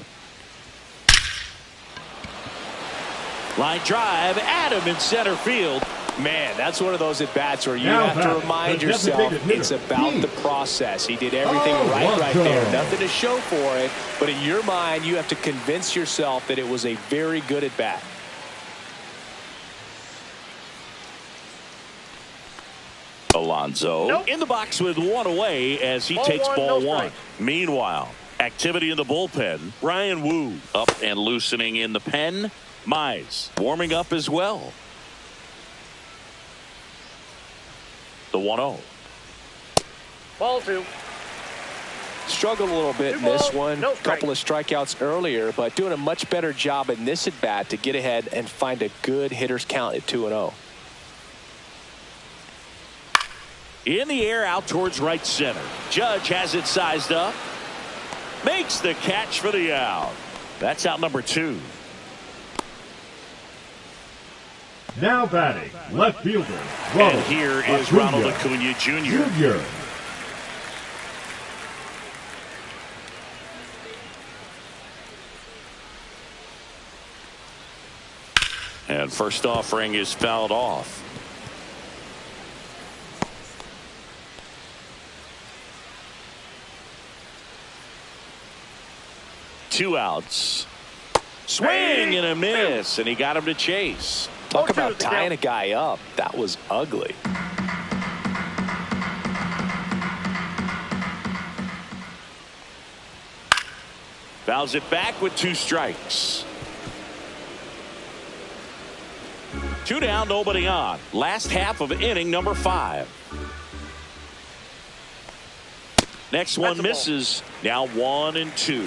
Line drive, Adam in center field. Man, that's one of those at-bats where you have to remind yourself it's about the process. He did everything right there. Nothing to show for it, but in your mind, you have to convince yourself that it was a very good at-bat. Alonso in the box with 1 away as he takes ball 1. Meanwhile, activity in the bullpen. Ryan Wu up and loosening in the pen. Mize warming up as well. The 1-0. Ball 2. Struggled a little bit in this one. Couple of strikeouts earlier, but doing a much better job in this at bat to get ahead and find a good hitter's count at 2-0. In the air out towards right center. Judge has it sized up. Makes the catch for the out. That's out number 2. Now batting, left fielder, And here is Ronald Acuna Jr. And first offering is fouled off. Two outs. Swing and a miss, and he got him to chase. Talk about tying a guy up. That was ugly. Fouls it back with 2 strikes. 2 down, nobody on. Last half of inning number 5. Next one misses. Now 1-2.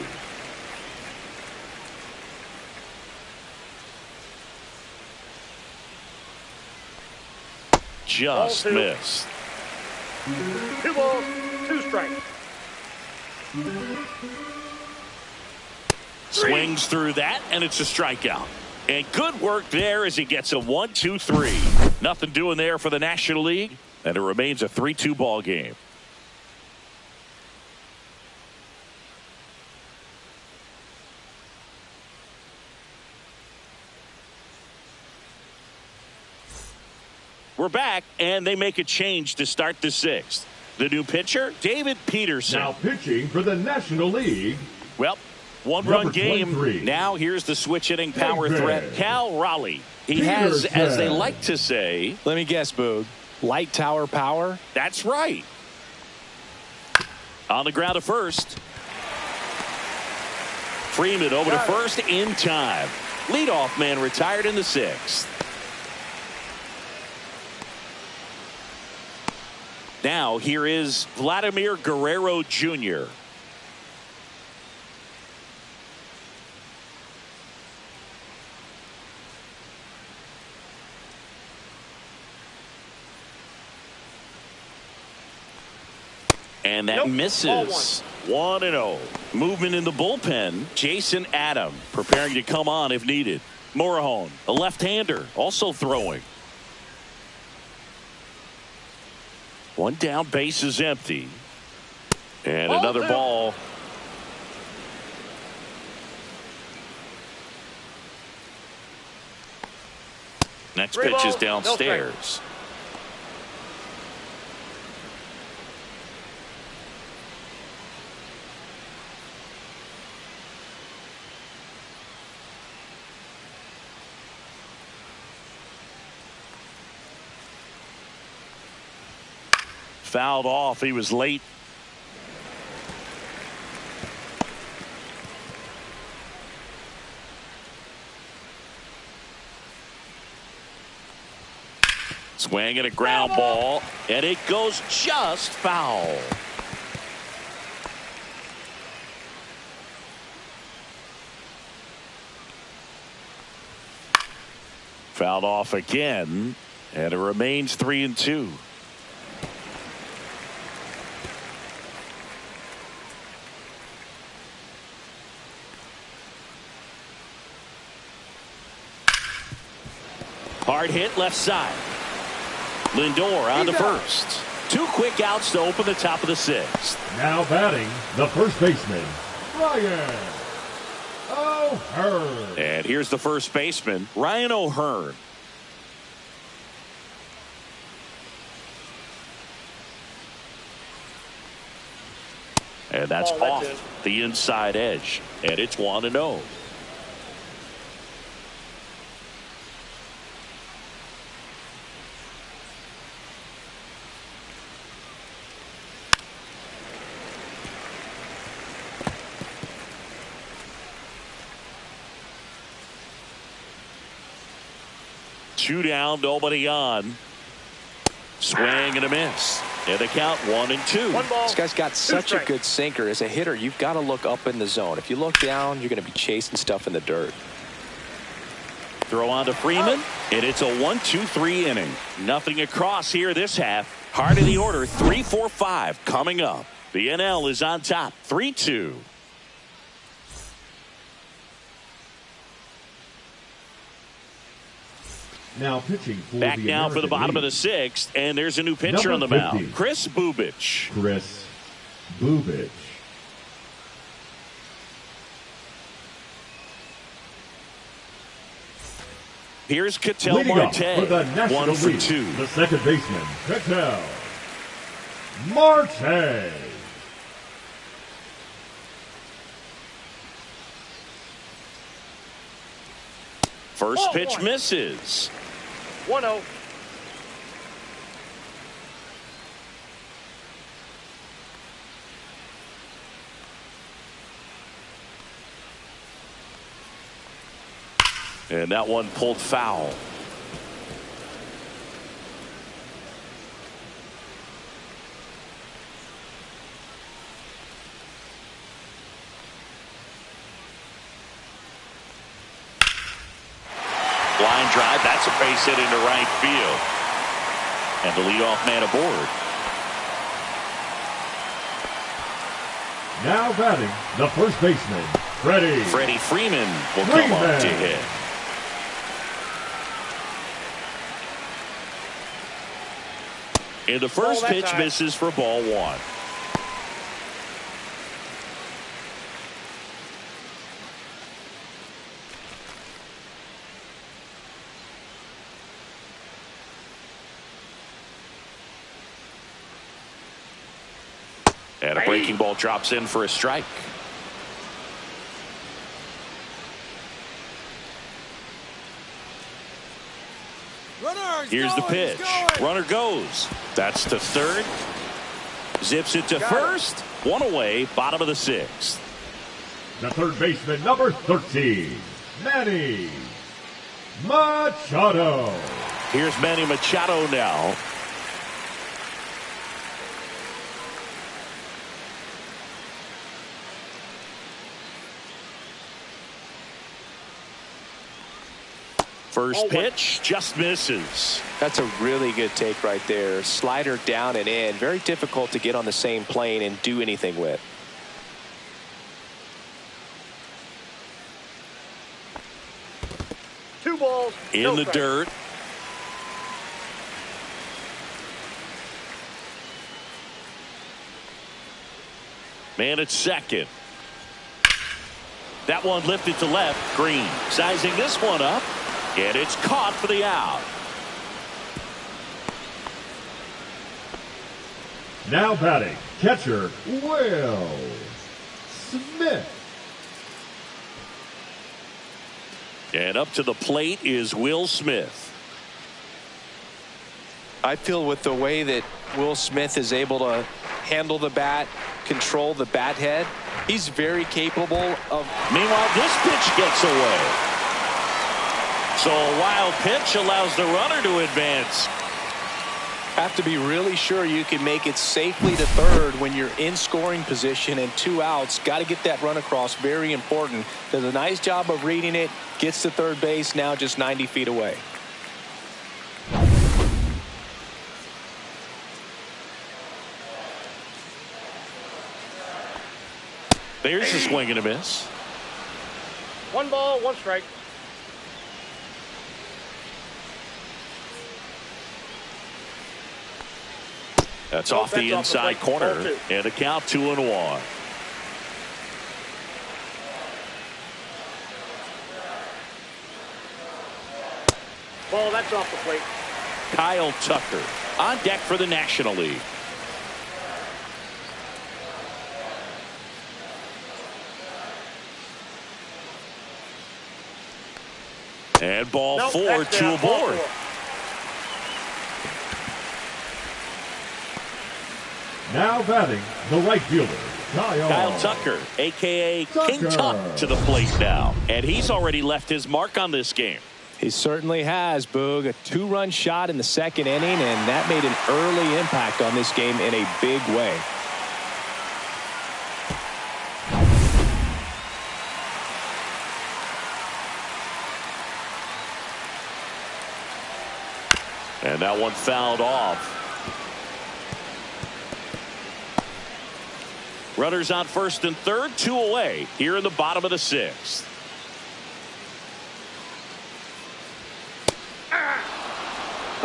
Just missed. 2 balls, 2 strikes. Swings through that, and it's a strikeout. And good work there as he gets a 1-2-3. Nothing doing there for the National League, and it remains a 3-2 ball game. We're back, and they make a change to start the 6th. The new pitcher, David Peterson. Now pitching for the National League. Well, one-run game. 23. Now here's the switch-hitting power Bullpen. threat, Cal Raleigh. He has, as they like to say... Let me guess, Boog. Light tower power? That's right. On the ground to first. Freeman over to first in time. Leadoff man retired in the 6th. Now here is Vladimir Guerrero Jr. And that misses. 1-0. Movement in the bullpen. Jason Adam preparing to come on if needed. Morahone, a left-hander, also throwing. 1 down, base is empty. And another ball. Next pitch is downstairs. Fouled off. He was late. Swing and a ground ball, and it goes just foul. Fouled off again, and it remains 3-2. Hard hit left side. Lindor on to first. 2 quick outs to open the top of the 6th. Now batting, the first baseman, Ryan O'Hearn. And here's the first baseman, Ryan O'Hearn. And that's off the inside edge. And it's 1-0. Two down, nobody on. Swing and a miss. And the count 1-2. This guy's got such a good sinker. As a hitter, you've got to look up in the zone. If you look down, you're going to be chasing stuff in the dirt. Throw on to Freeman, and it's a 1-2-3 inning. Nothing across here this half. Heart of the order, 3-4-5 coming up. The NL is on top, 3-2. Now pitching for Back the now for the American bottom of League. the sixth, and there's a new pitcher on the Number mound, 50. Chris Bubich. Chris Bubich. Here's Ketel Leading up Marte, for the National 1 for League, 2. the second baseman, Ketel Marte. First pitch 1-1. misses. 1-0. And that one pulled foul. Line drive, that's a base hit into right field. And the leadoff man aboard. Now batting, the first baseman, Freddie Freeman will come up to hit. And the first pitch misses for ball 1. And a breaking ball drops in for a strike. Here's the pitch. Runner goes. That's to third. Zips it to first. One away, bottom of the sixth. The third baseman, number 13, Manny Machado. Here's Manny Machado now. First pitch just misses. That's a really good take right there. Slider down and in. Very difficult to get on the same plane and do anything with. Two balls. In the dirt. Man at second. That one lifted to left. Green sizing this one up. And it's caught for the out. Now batting, catcher, Will Smith. And up to the plate is Will Smith. I feel with the way that Will Smith is able to handle the bat, control the bat head, he's very capable of. Meanwhile, this pitch gets away. So a wild pitch allows the runner to advance. Have to be really sure you can make it safely to third when you're in scoring position and 2 outs. Got to get that run across. Very important. Does a nice job of reading it. Gets to third base. Now just 90 feet away. There's a swing and a miss. 1 ball, 1 strike. That's off the inside corner, and a count 2-1. Ball, that's off the plate. Kyle Tucker on deck for the National League. And ball 4, 2 aboard. Now batting, the right fielder, Kyle Tucker, a.k.a. King Tuck, to the plate now. And he's already left his mark on this game. He certainly has, Boog. A 2-run shot in the second inning, and that made an early impact on this game in a big way. And that one fouled off. Runners on first and third, 2 away here in the bottom of the sixth.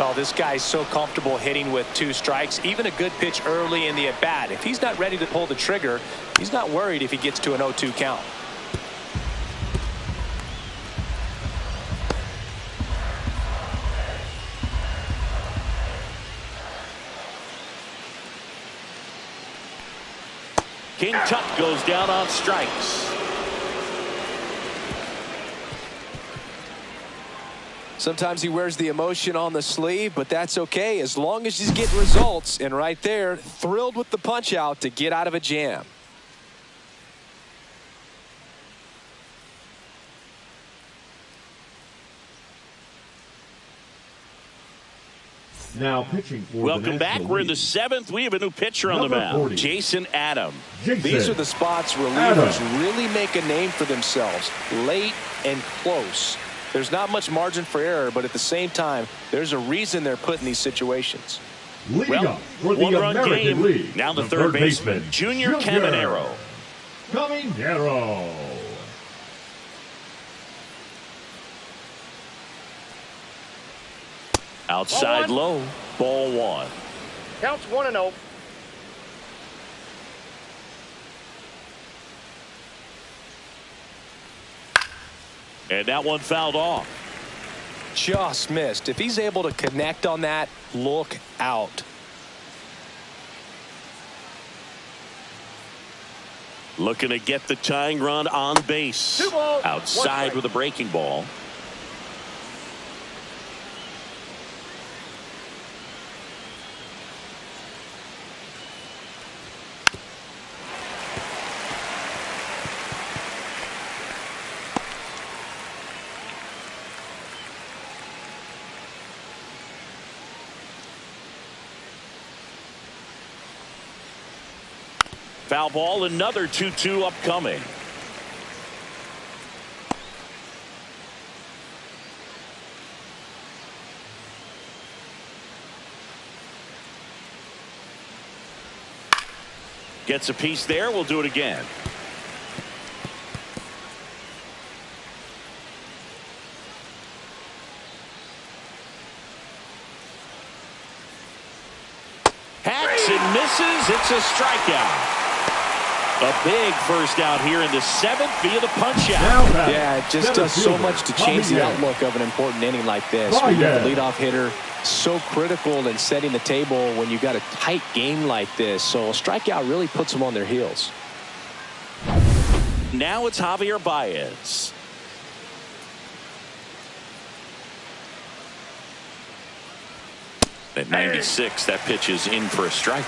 Well, this guy's so comfortable hitting with 2 strikes, even a good pitch early in the at-bat. If he's not ready to pull the trigger, he's not worried if he gets to an 0-2 count. King Tut goes down on strikes. Sometimes he wears the emotion on the sleeve, but that's okay as long as he's getting results. And right there, thrilled with the punch out to get out of a jam. Now pitching for Welcome back. We're in the 7th. We have a new pitcher on the mound, 40. Jason Adam. These are the spots relievers really make a name for themselves, late and close. There's not much margin for error, but at the same time, there's a reason they're put in these situations. Leading up for the one-run American game. League, Now the third baseman, Junior Caminero. Outside low, ball 1. Counts 1-0. And that one fouled off. Just missed. If he's able to connect on that, look out. Looking to get the tying run on base. 2 balls, Outside with a breaking ball. Foul ball, another 2-2 upcoming. Gets a piece there. We'll do it again. Hacks and misses. It's a strikeout. A big first out here in the 7th via the punch out. Yeah, it just does so much to change the outlook of an important inning like this. When you have the leadoff hitter, so critical in setting the table when you've got a tight game like this. So a strikeout really puts them on their heels. Now it's Javier Baez. At 96, that pitch is in for a strike.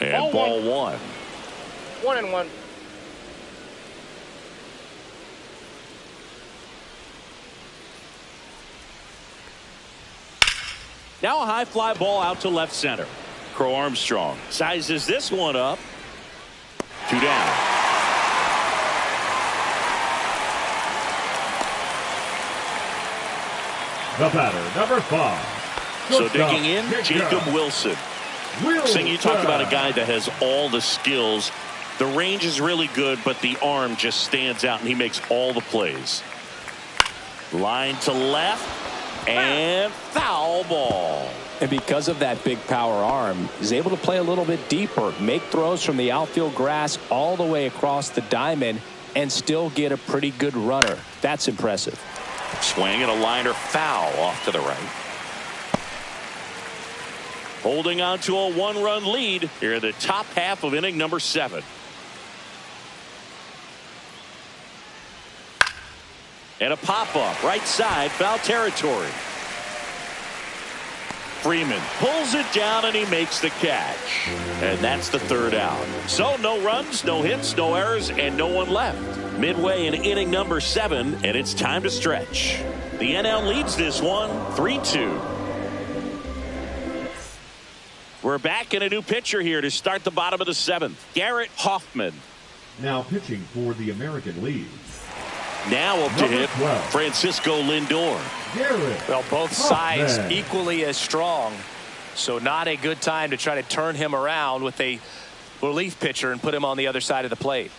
And ball 1. 1-1. Now a high fly ball out to left center. Crow Armstrong sizes this one up. 2 down. The batter, number 5. So digging in, Jacob Wilson. You talk about a guy that has all the skills. The range is really good, but the arm just stands out, and he makes all the plays. Line to left, and foul ball. And because of that big power arm, he's able to play a little bit deeper, make throws from the outfield grass all the way across the diamond, and still get a pretty good runner. That's impressive. Swing and a liner foul off to the right. Holding on to a 1-run lead here in the top half of inning number 7. And a pop-up right side, foul territory. Freeman pulls it down and he makes the catch. And that's the 3rd out. So no runs, no hits, no errors, and no one left. Midway in inning number 7, and it's time to stretch. The NL leads this one 3-2. We're back in a new pitcher here to start the bottom of the 7th. Garrett Hoffman. Now pitching for the American League, Now up to hit Francisco Lindor. Well, both sides equally as strong. So not a good time to try to turn him around with a relief pitcher and put him on the other side of the plate.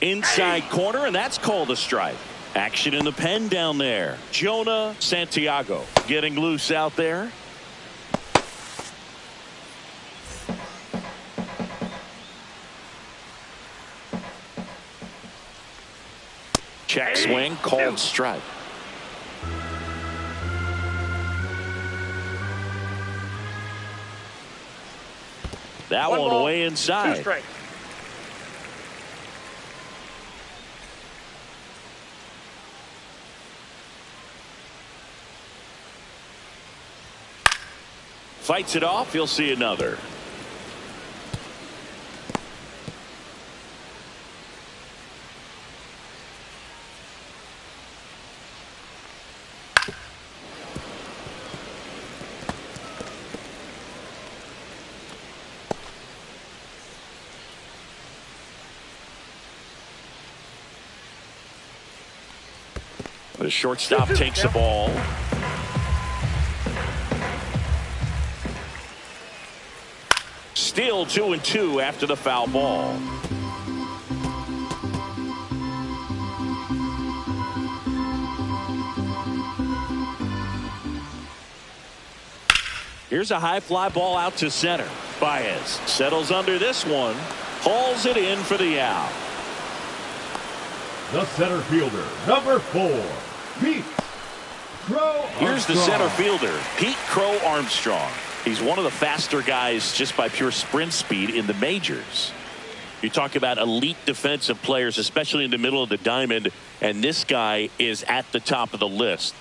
Inside corner, and that's called a strike. Action in the pen down there. Jonah Santiago getting loose out there. Check swing, called strike. That one way inside. Fights it off. You'll see another. The shortstop takes the ball. Still 2-2 after the foul ball. Here's a high fly ball out to center. Baez settles under this one. Hauls it in for the out. The center fielder, number 4, Pete Crow Armstrong. Here's the center fielder, Pete Crow Armstrong. He's one of the faster guys just by pure sprint speed in the majors. You talk about elite defensive players, especially in the middle of the diamond, and this guy is at the top of the list.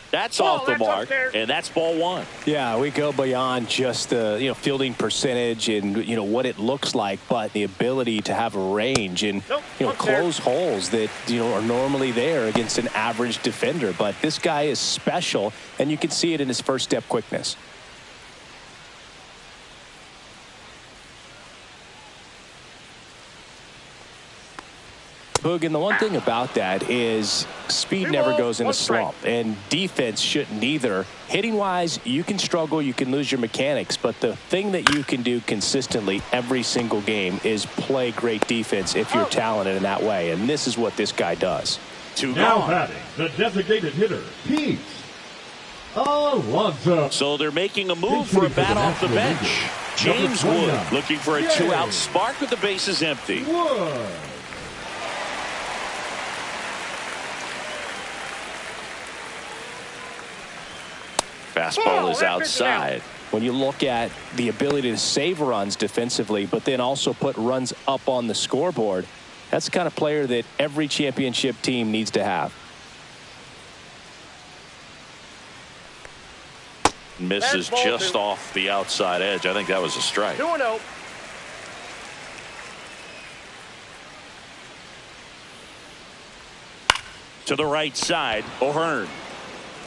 That's off the mark, and that's ball one. Yeah, we go beyond just the fielding percentage and what it looks like, but the ability to have a range and close holes that are normally there against an average defender. But this guy is special, and you can see it in his first step quickness. Boog, and the one thing about that is speed never goes in a slump, and defense shouldn't either. Hitting wise, you can struggle, you can lose your mechanics, but the thing that you can do consistently every single game is play great defense if you're talented in that way, and this is what this guy does. Now batting, the designated hitter, Pete Alonso. So they're making a move for a bat off the bench. James Wood looking for a 2-out spark with the bases empty. Wood. Fastball is outside. When you look at the ability to save runs defensively, but then also put runs up on the scoreboard, that's the kind of player that every championship team needs to have. Misses just off the outside edge. I think that was a strike. 2-0. To the right side, O'Hearn.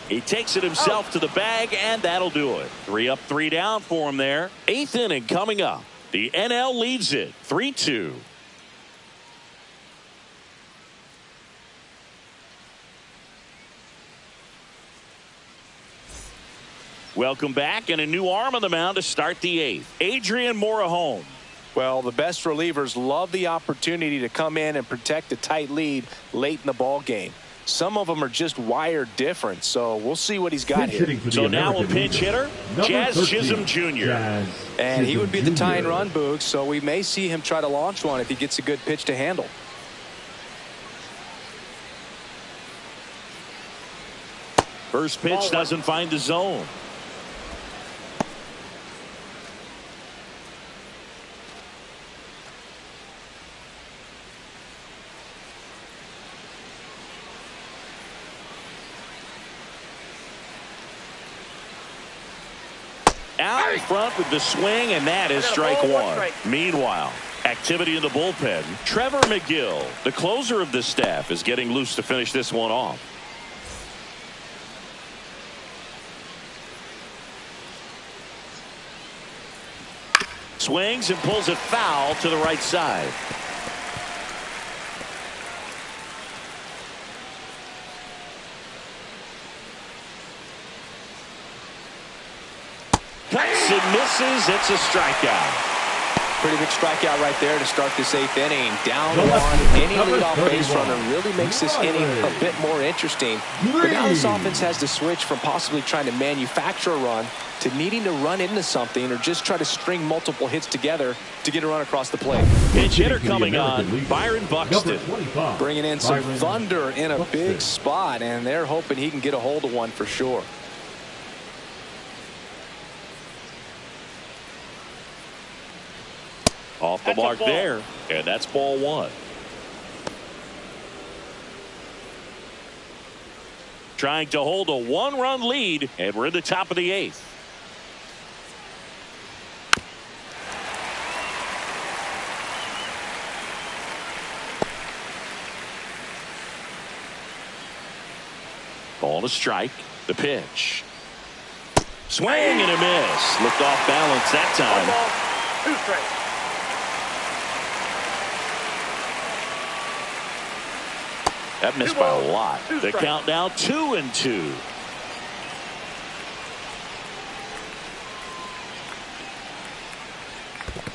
He takes it himself to the bag, and that'll do it. 3 up, 3 down for him there. 8th inning coming up. The NL leads it 3-2. Welcome back, and a new arm on the mound to start the 8th. Adrian Morejon. Well, the best relievers love the opportunity to come in and protect a tight lead late in the ball game. Some of them are just wired different, so we'll see what he's got here. So now a pinch hitter, Jazz Chisholm Jr. And he would be the tying run, Boog, so we may see him try to launch one if he gets a good pitch to handle. First pitch doesn't find the zone. Out in front with the swing, and that is strike one. Meanwhile, activity in the bullpen. Trevor McGill, the closer of the staff, is getting loose to finish this one off. Swings and pulls it foul to the right side. misses. It's a strikeout. Pretty big strikeout right there to start this 8th inning. Down one. Any leadoff base runner really makes this inning a bit more interesting. But now this offense has to switch from possibly trying to manufacture a run to needing to run into something or just try to string multiple hits together to get a run across the plate. Pitch hitter coming on, Byron Buxton. Bringing in some thunder in a big spot, and they're hoping he can get a hold of one for sure. Off the mark there, and that's ball one. Trying to hold a one-run lead, and we're in the top of the 8th. Ball to strike. The pitch. Swing and a miss. Looked off balance that time. 1 ball, 2 strikes. That missed by a lot. The count now 2-2.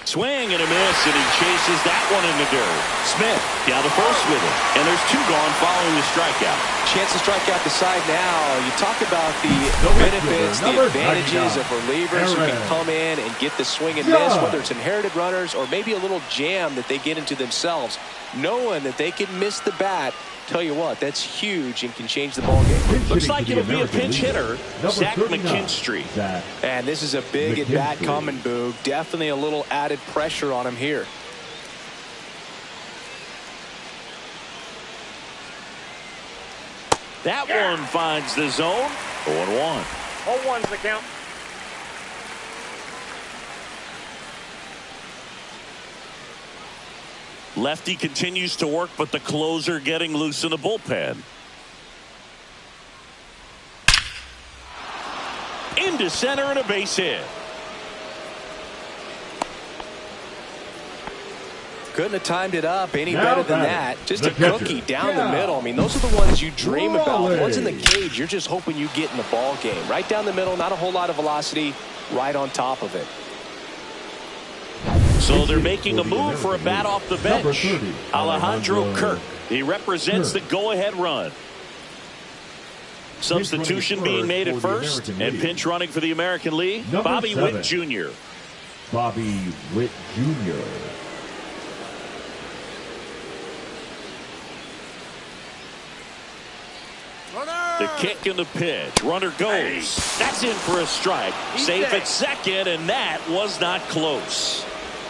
Swing and a miss, and he chases that one in the dirt. Smith down to first with it, and there's 2 gone following the strikeout. Chance to strike out the side now. You talk about the benefits, the advantages of relievers who can come in and get the swing and miss, whether it's inherited runners or maybe a little jam that they get into themselves, knowing that they can miss the bat. Tell you what, that's huge and can change the ball game. Looks like it'll be a pinch hitter, Zach McKinstry. And this is a big at bat coming, Boog. Definitely a little added pressure on him here. That one finds the zone. 0-1. 0-1's the count. Lefty continues to work, but the closer getting loose in the bullpen. Into center and a base hit. Couldn't have timed it up any better than that. Just a cookie down the middle. I mean, those are the ones you dream about. Once in the cage, you're just hoping you get in the ball game. Right down the middle, not a whole lot of velocity, right on top of it. So they're making a move for a bat off the bench. Alejandro Kirk. He represents the go-ahead run. Substitution being made at first, and pinch running for the American League, Bobby Witt Jr. Bobby Witt Jr. The kick and the pitch. Runner goes. That's in for a strike. Safe at second, and that was not close.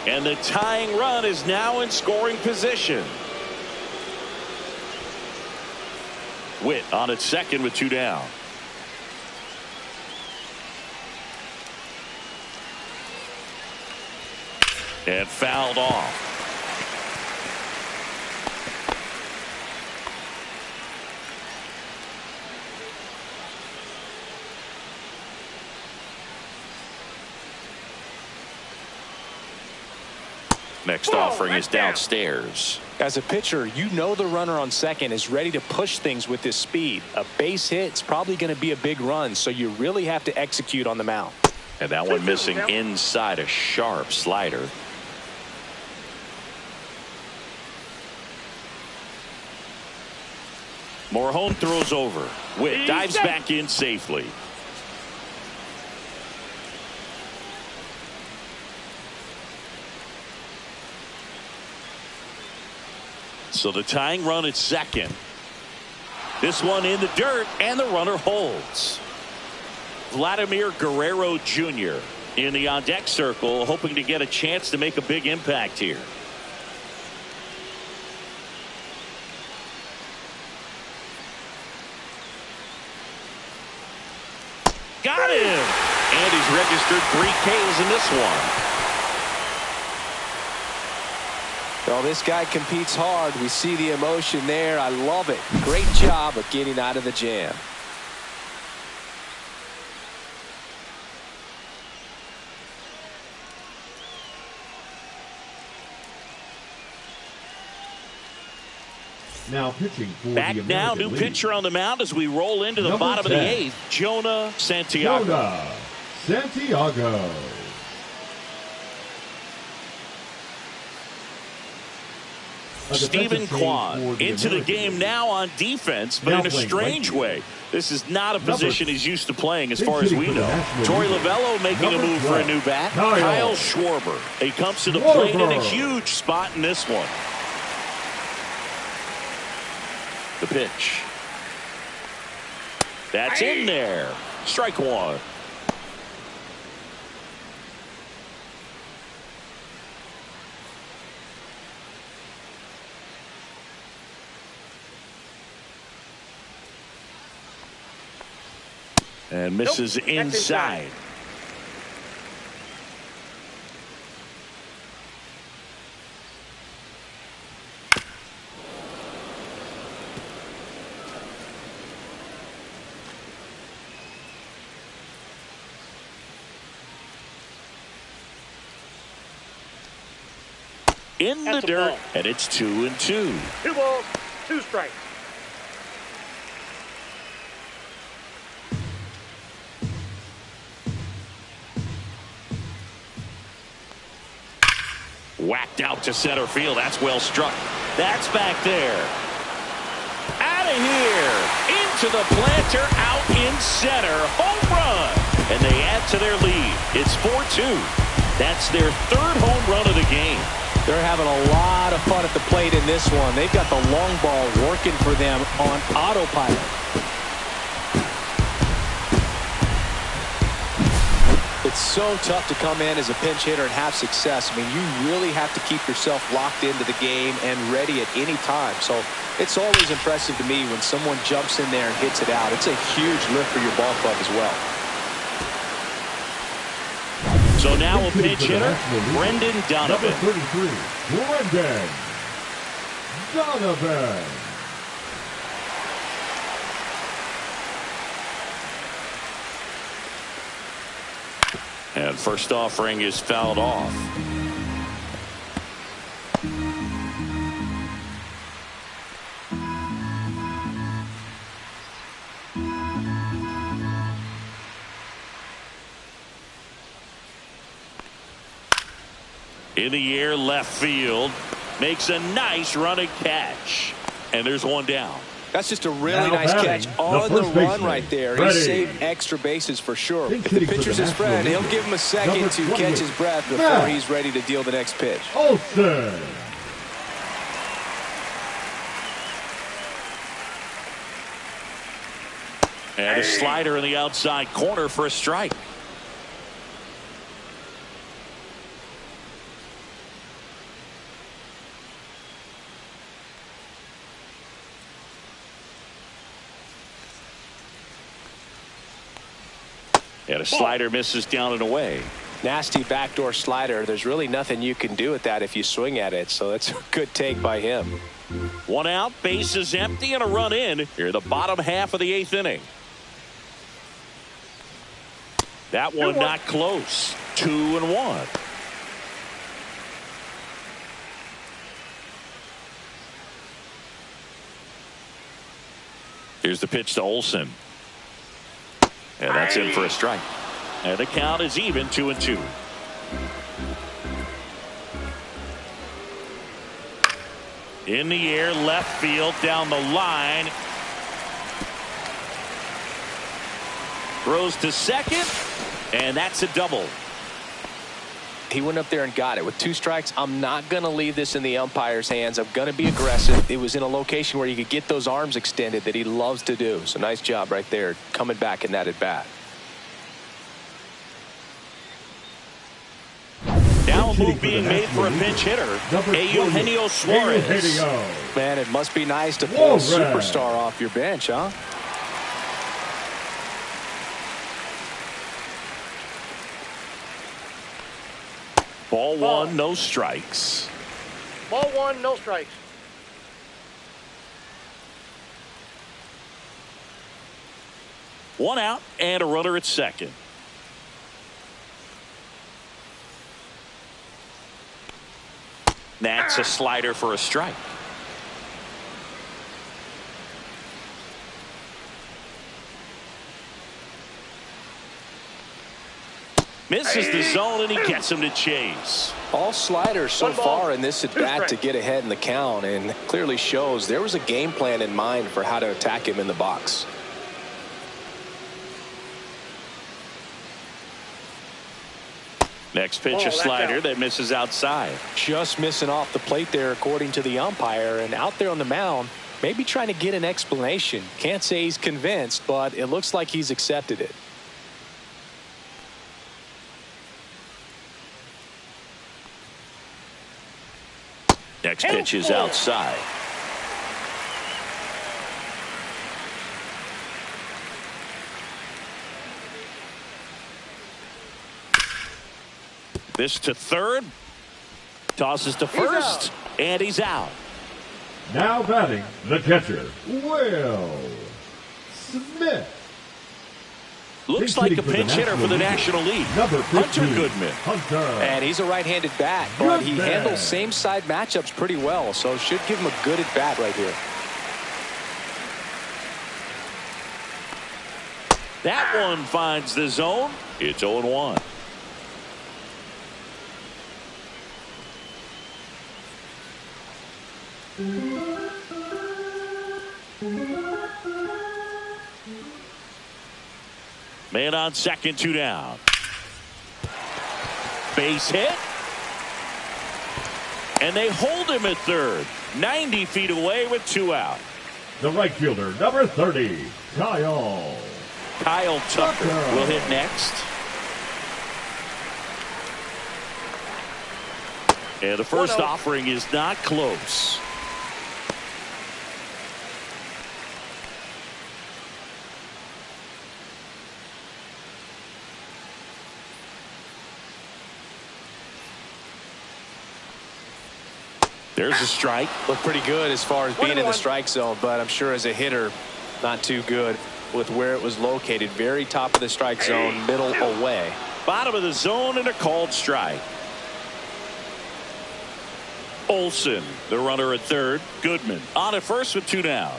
And the tying run is now in scoring position. Witt on at second with 2 down. And fouled off. Next offering is downstairs. As a pitcher, you know the runner on second is ready to push things with his speed. A base hit's probably going to be a big run, so you really have to execute on the mound. And that one missing inside a sharp slider. Morhone throws over. Witt dives back in safely. So the tying run at second. This one in the dirt, and the runner holds. Vladimir Guerrero Jr. in the on-deck circle, hoping to get a chance to make a big impact here. Got him! And he's registered 3 Ks in this one. Well, this guy competes hard. We see the emotion there. I love it. Great job of getting out of the jam. Now pitching for back the now, American new League. pitcher on the mound as we roll into the Number bottom 10. of the 8th, Jonah Santiago. Jonah Santiago. Stephen Kwan into the game now on defense, but in a strange way. This is not a position he's used to playing as far as we know. Torey Lovullo making a move for a new bat. Kyle Schwarber. He comes to the plate in a huge spot in this one. The pitch. That's in there. Strike one. And misses inside. In the dirt, and it's 2-2. 2 balls, 2 strikes. Whacked out to center field. That's well struck. That's back there. Out of here. Into the planter. Out in center. Home run. And they add to their lead. It's 4-2. That's their 3rd home run of the game. They're having a lot of fun at the plate in this one. They've got the long ball working for them on autopilot. It's so tough to come in as a pinch hitter and have success. I mean, you really have to keep yourself locked into the game and ready at any time. So it's always impressive to me when someone jumps in there and hits it out. It's a huge lift for your ball club as well. So now a pinch hitter, Brendan Donovan. Number 33, Brendan Donovan. And first offering is fouled off. In the air, left field. Makes a nice running catch. And there's one down. That's just a really nice catch on the run right there. He saved extra bases for sure. If the pitcher's his friend, he'll give him a second to catch his breath before he's ready to deal the next pitch. Olsen. And a slider in the outside corner for a strike. And a slider misses down and away. Nasty backdoor slider. There's really nothing you can do with that if you swing at it. So that's a good take by him. 1 out, bases empty, and a run in here in the bottom half of the 8th inning. That one not close. 2-1. Here's the pitch to Olsen. And that's in for a strike. And the count is even, 2-2. In the air, left field, down the line. Throws to second, and that's a double. He went up there and got it. With 2 strikes, I'm not going to leave this in the umpire's hands. I'm going to be aggressive. It was in a location where you could get those arms extended that he loves to do. So nice job right there, coming back in that at bat. Now a move being made for a pinch hitter, Eugenio Suarez. Man, it must be nice to pull a superstar off your bench, huh? Ball 1, no strikes. Ball 1, no strikes. One out and a runner at second. That's a slider for a strike. Misses the zone, and he gets him to chase. All sliders so 1 ball, far in this 2 at-bat to strikes. get ahead in the count, and clearly shows there was a game plan in mind for how to attack him in the box. Next pitch, Oh, a that's slider out. that misses outside. Just missing off the plate there, according to the umpire, and out there on the mound, maybe trying to get an explanation. Can't say he's convinced, but it looks like he's accepted it. Next pitch is outside. This to third. Tosses to first. And he's out. Now batting, the catcher, Will Smith. Looks like a pinch hitter for the National League. Number 15, Hunter Goodman. Hunter. And he's a right-handed bat, but he Goodman. handles same-side matchups pretty well, so should give him a good at-bat right here. That one finds the zone. It's 0-1. Man on second, 2 down. Base hit. And they hold him at third. 90 feet away with 2 out. The right fielder, number 30, Kyle. Kyle Tucker will hit next. And the first 1-0. offering is not close. There's a strike. Looked pretty good as far as being in the 1-1. strike zone, but I'm sure as a hitter, not too good with where it was located. Very top of the strike zone, middle away. Bottom of the zone and a called strike. Olsen, the runner at third. Goodman on at first with 2 down.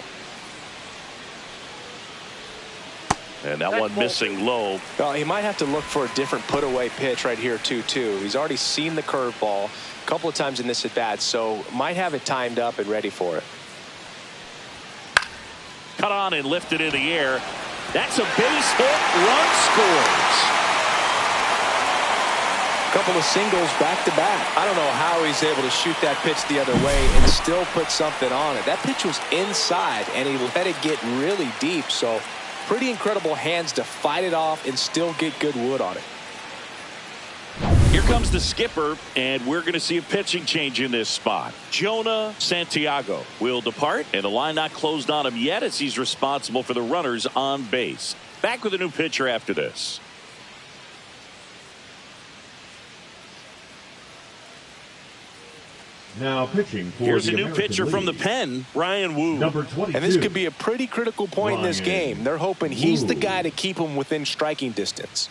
And that one missing low. Well, he might have to look for a different put-away pitch right here, 2-2. He's already seen the curveball a couple of times in this at-bat, so might have it timed up and ready for it. Cut on and lifted in the air. That's a base hit. Run scores. Couple of singles back-to-back. I don't know how he's able to shoot that pitch the other way and still put something on it. That pitch was inside, and he let it get really deep, so pretty incredible hands to fight it off and still get good wood on it. Here comes the skipper, and we're going to see a pitching change in this spot. Jonah Santiago will depart, and the line not closed on him yet as he's responsible for the runners on base. Back with a new pitcher after this. Now pitching for Here's the a new American pitcher from the League, pen, Ryan Wu. number 22. And this could be a pretty critical point in this Ryan game. They're hoping he's the Wu. guy to keep him within striking distance.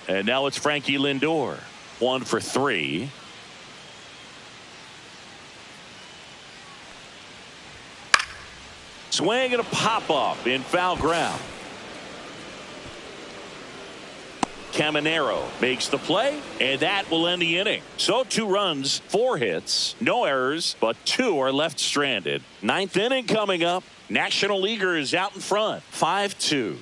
And now it's Frankie Lindor. 1 for 3. Swing and a pop-up in foul ground. Caminero makes the play, and that will end the inning. So 2 runs, 4 hits, no errors, but 2 are left stranded. 9th inning coming up. National Leaguers out in front, 5-2.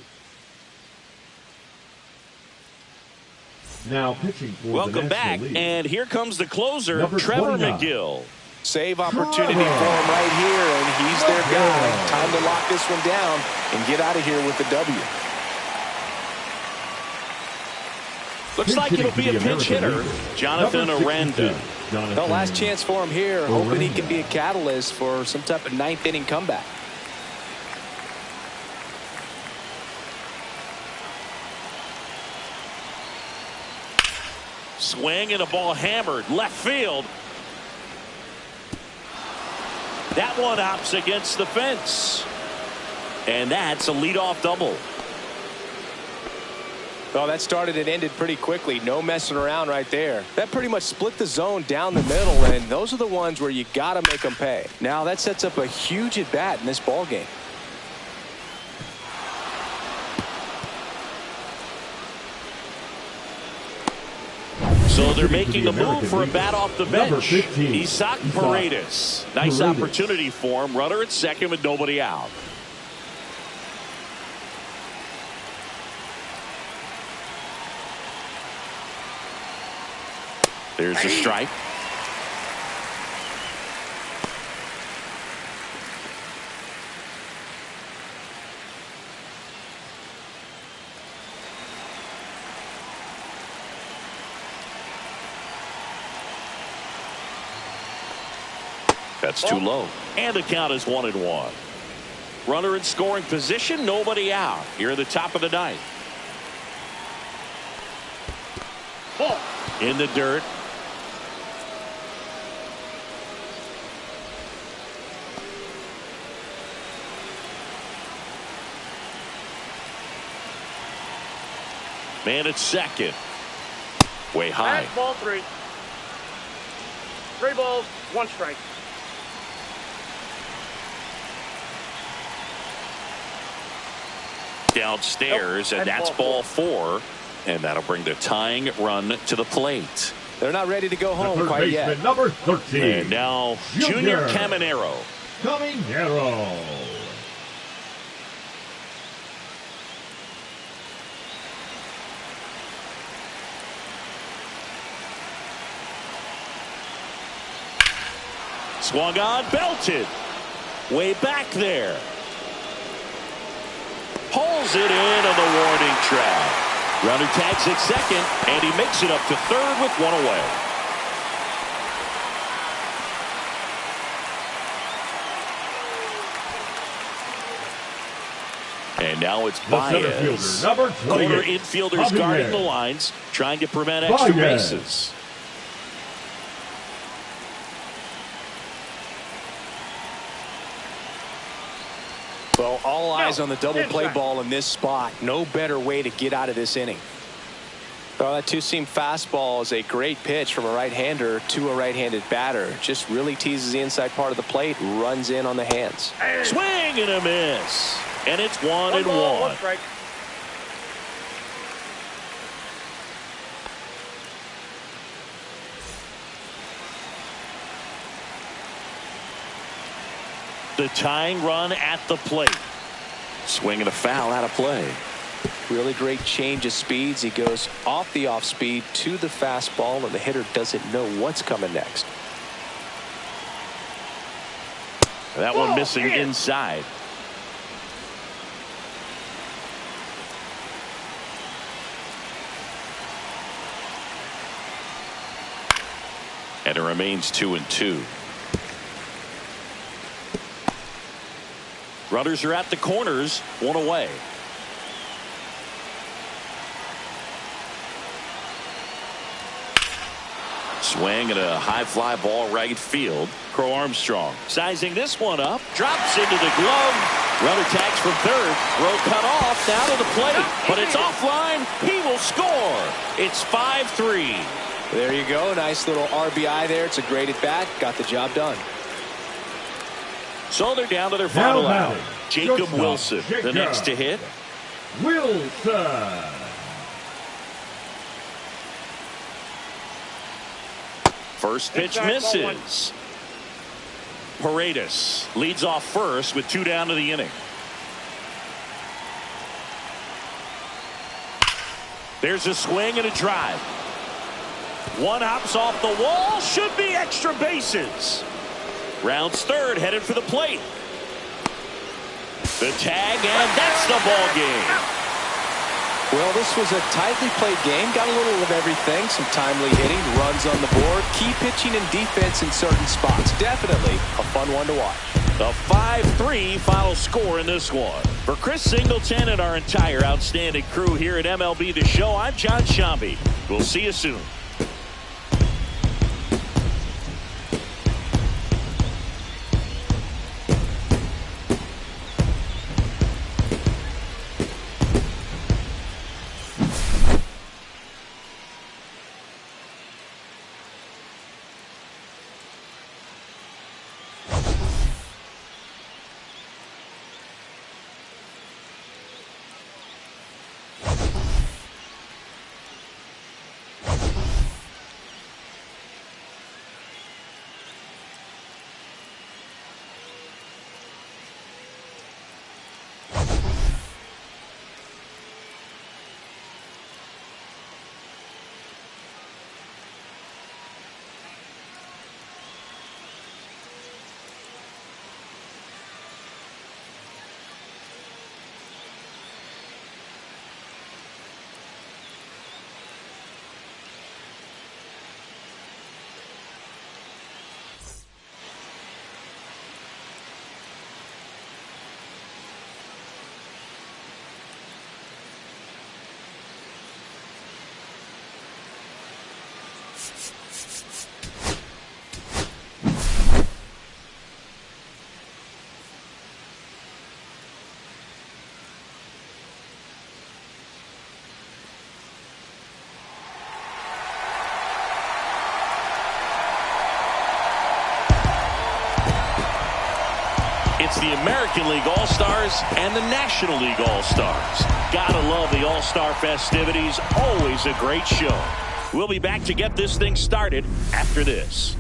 Now pitching for Welcome the National back, League. and here comes the closer, Number Trevor 29. McGill. Save opportunity for him right here, and he's their guy. Time to lock this one down and get out of here with the W. Looks like it'll be a pinch hitter, Jonathan Number 62, Aranda. Jonathan The last chance for him here, hoping he Aranda. can be a catalyst for some type of 9th inning comeback. Swing and a ball hammered left field. That one hops against the fence. And that's a leadoff double. Well, that started and ended pretty quickly. No messing around right there. That pretty much split the zone down the middle, and those are the ones where you got to make them pay. Now that sets up a huge at-bat in this ball game. So they're making a move for a bat off the bench. Isaac Paredes. Nice opportunity for him. Runner at second with nobody out. There's a strike. That's too low. And the count is 1-1. Runner in scoring position, nobody out. Here at the top of the ninth. Ball. In the dirt. Man at second. Way high. Last ball 3. 3 balls, 1 strike. Downstairs, and that's ball 4. And that'll bring the tying run to the plate. They're not ready to go home quite yet. Number 13. And now Junior Caminero. Swung on, belted. Way back there. Pulls it in on the warning track. Runner tags at second, and he makes it up to third with 1 away. And now it's Baez. Corner infielders guarding the lines, trying to prevent extra bases. Well, all eyes on the double play ball in this spot. No better way to get out of this inning. Well, that two-seam fastball is a great pitch from a right-hander to a right-handed batter. Just really teases the inside part of the plate, runs in on the hands. Swing and a miss. And it's 1-1. 1 strike. The tying run at the plate. Swing and a foul out of play. Really great change of speeds. He goes off the off speed to the fastball, and the hitter doesn't know what's coming next. That one missing inside. And it remains 2-2. Runners are at the corners, 1 away. Swing and a high fly ball right field. Crow Armstrong sizing this one up, drops into the glove. Runner tags from third. Throw cut off, down to the plate, but it's offline. He will score. It's 5-3. There you go. Nice little RBI there. It's a great at bat. Got the job done. So they're down to their final out. Jacob Wilson, the next to hit. First pitch misses. Paredes leads off first with 2 down to the inning. There's a swing and a drive. One hops off the wall. Should be extra bases. Rounds third, headed for the plate. The tag, and that's the ball game. Well, this was a tightly played game. Got a little of everything. Some timely hitting, runs on the board, key pitching and defense in certain spots. Definitely a fun one to watch. The 5-3 final score in this one. For Chris Singleton and our entire outstanding crew here at MLB The Show, I'm John Shambi. We'll see you soon. It's the American League All-Stars and the National League All-Stars. Gotta love the All-Star festivities. Always a great show. We'll be back to get this thing started after this.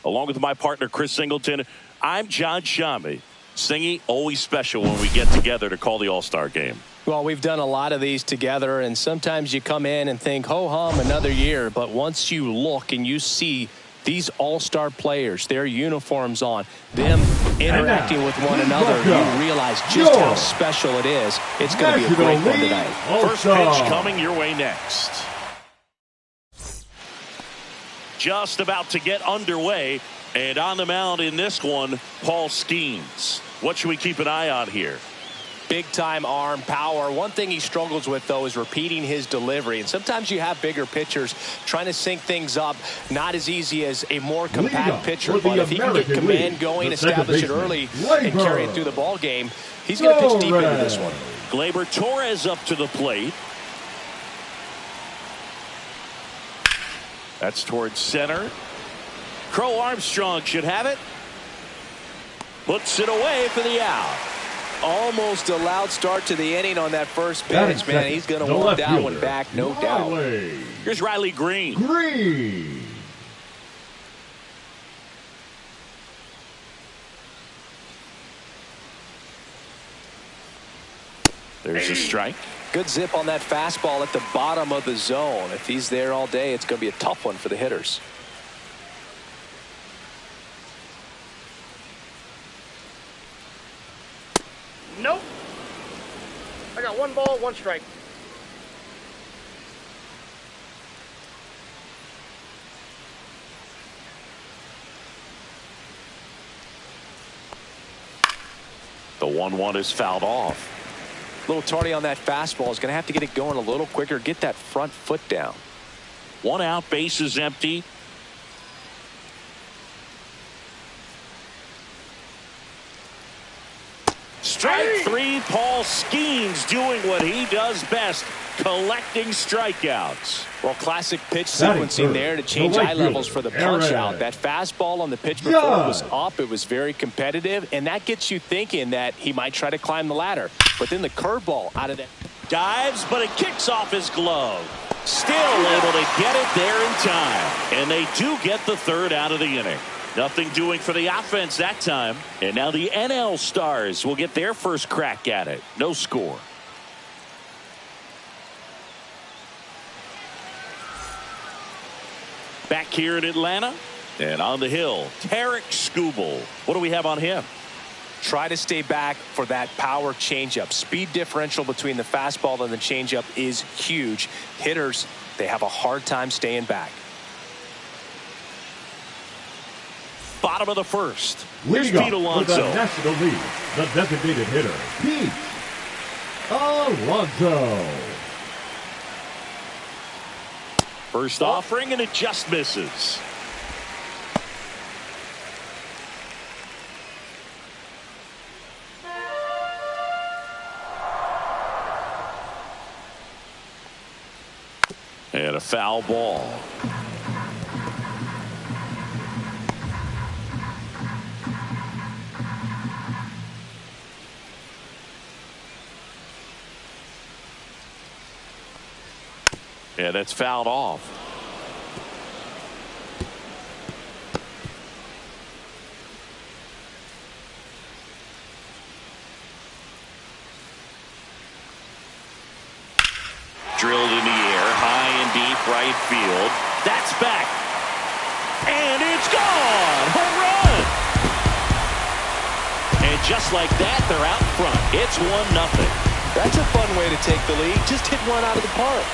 Along with my partner, Chris Singleton, I'm John Shammy. Singy, always special when we get together to call the All-Star game. Well, we've done a lot of these together, and sometimes you come in and think, ho-hum, another year. But once you look and you see these All-Star players, their uniforms on, them interacting with one another, you realize just how special it is. It's going to be a great one tonight. First pitch coming your way next. Just about to get underway, and on the mound in this one, Paul Skeens. What should we keep an eye on here? Big time arm power. One thing he struggles with, though, is repeating his delivery. And sometimes you have bigger pitchers trying to sync things up. Not as easy as a more compact pitcher. But if he can get command going, establish it early, and carry it through the ball game, he's going to pitch deep into this one. Gleyber Torres up to the plate. That's towards center. Crow Armstrong should have it. Puts it away for the out. Almost a loud start to the inning on that first pitch, man. He's going to want that one back, no doubt. Here's Riley Green. There's a strike. Good zip on that fastball at the bottom of the zone. If he's there all day, it's going to be a tough one for the hitters. Nope. I got 1 ball, 1 strike. The 1-1 is fouled off. A little tardy on that fastball. Is going to have to get it going a little quicker. Get that front foot down. 1 out, base is empty. Strike 3, Paul Skeens doing what he does best, collecting strikeouts. Well, classic pitch sequencing there to change eye levels for the punch out. That fastball on the pitch before was up. It was very competitive, and that gets you thinking that he might try to climb the ladder. But then the curveball out of that. Dives, but it kicks off his glove. Still able to get it there in time. And they do get the 3rd out of the inning. Nothing doing for the offense that time. And now the NL Stars will get their first crack at it. No score. Back here in Atlanta. And on the hill, Tarek Skubal. What do we have on him? Try to stay back for that power changeup. Speed differential between the fastball and the changeup is huge. Hitters, they have a hard time staying back. Bottom of the first. Here's Pete Alonso. For the National League, the designated hitter, Pete Alonso. First offering, and it just misses. And a foul ball. Yeah, that's fouled off. Drilled in the air, high and deep right field. That's back. And it's gone. Home run. And just like that, they're out front. It's 1-0. That's a fun way to take the lead. Just hit one out of the park.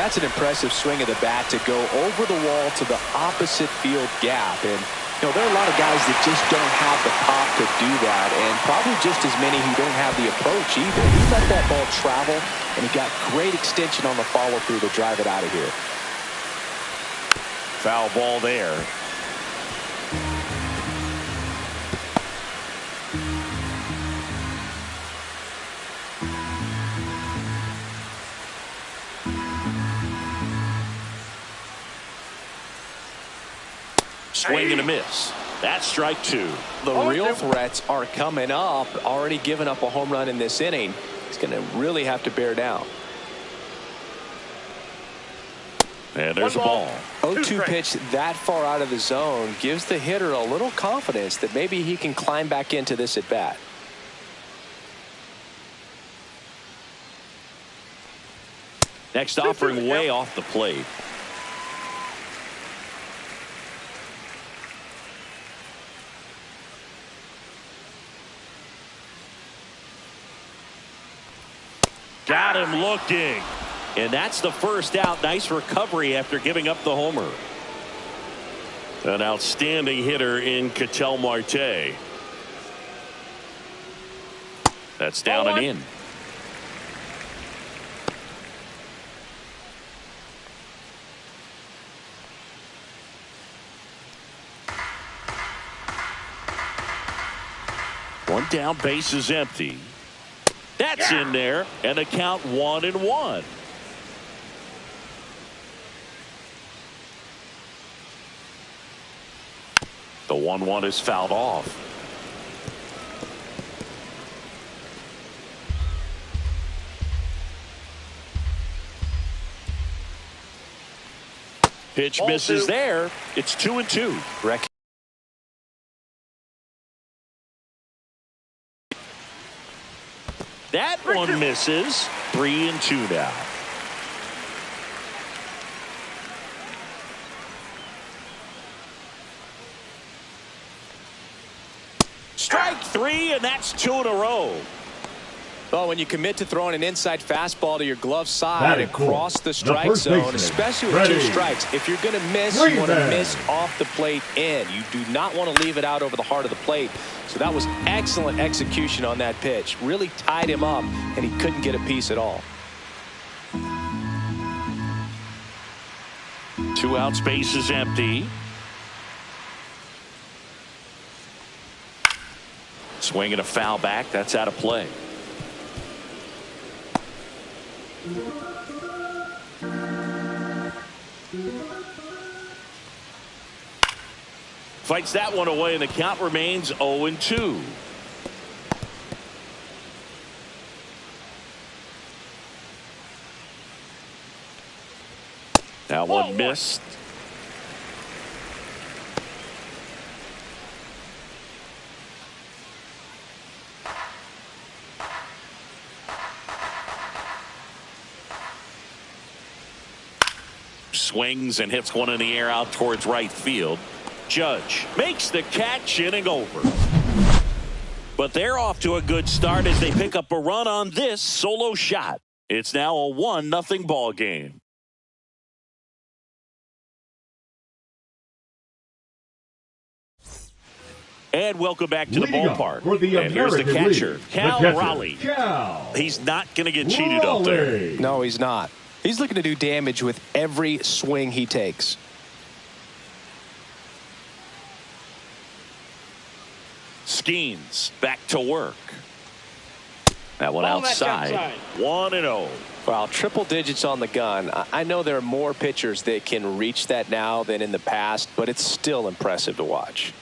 That's an impressive swing of the bat to go over the wall to the opposite field gap. And, you know, there are a lot of guys that just don't have the pop to do that, and probably just as many who don't have the approach either. He let that ball travel, and he got great extension on the follow-through to drive it out of here. Foul ball there. Swing and a miss. That's strike two. The real threats are coming up. Already given up a home run in this inning. He's going to really have to bear down. And there's a ball. 0-2 pitch that far out of the zone gives the hitter a little confidence that maybe he can climb back into this at bat. Next offering way off the plate. Got him looking. And that's the first out. Nice recovery after giving up the homer. An outstanding hitter in Ketel Marte. That's down and in. One down, base is empty. That's in there, and the count 1-1. The 1-1 is fouled off. Pitch misses there. It's 2-2. That one misses. 3-2 now. Strike three, and that's 2 in a row. Well, when you commit to throwing an inside fastball to your glove side across the strike zone, especially with 2 strikes, if you're going to miss, you want to miss off the plate in. You do not want to leave it out over the heart of the plate. So that was excellent execution on that pitch. Really tied him up, and he couldn't get a piece at all. 2 outs, base is empty. Swing and a foul back. That's out of play. Fights that one away, and the count remains 0-2. That one missed. Swings and hits one in the air out towards right field. Judge makes the catch, inning over. But they're off to a good start as they pick up a run on this solo shot. It's now a 1-0 ball game. And welcome back to the ballpark. And here's the catcher, Cal Raleigh. He's not going to get cheated up there. No, he's not. He's looking to do damage with every swing he takes. Skeens back to work. That one outside. 1-0. Wow, triple digits on the gun. I know there are more pitchers that can reach that now than in the past, but it's still impressive to watch.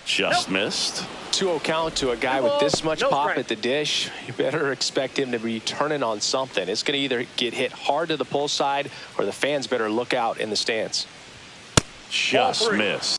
Just missed. 2-0 count to a guy with this much pop at the dish. You better expect him to be turning on something. It's going to either get hit hard to the pull side, or the fans better look out in the stands. Just missed.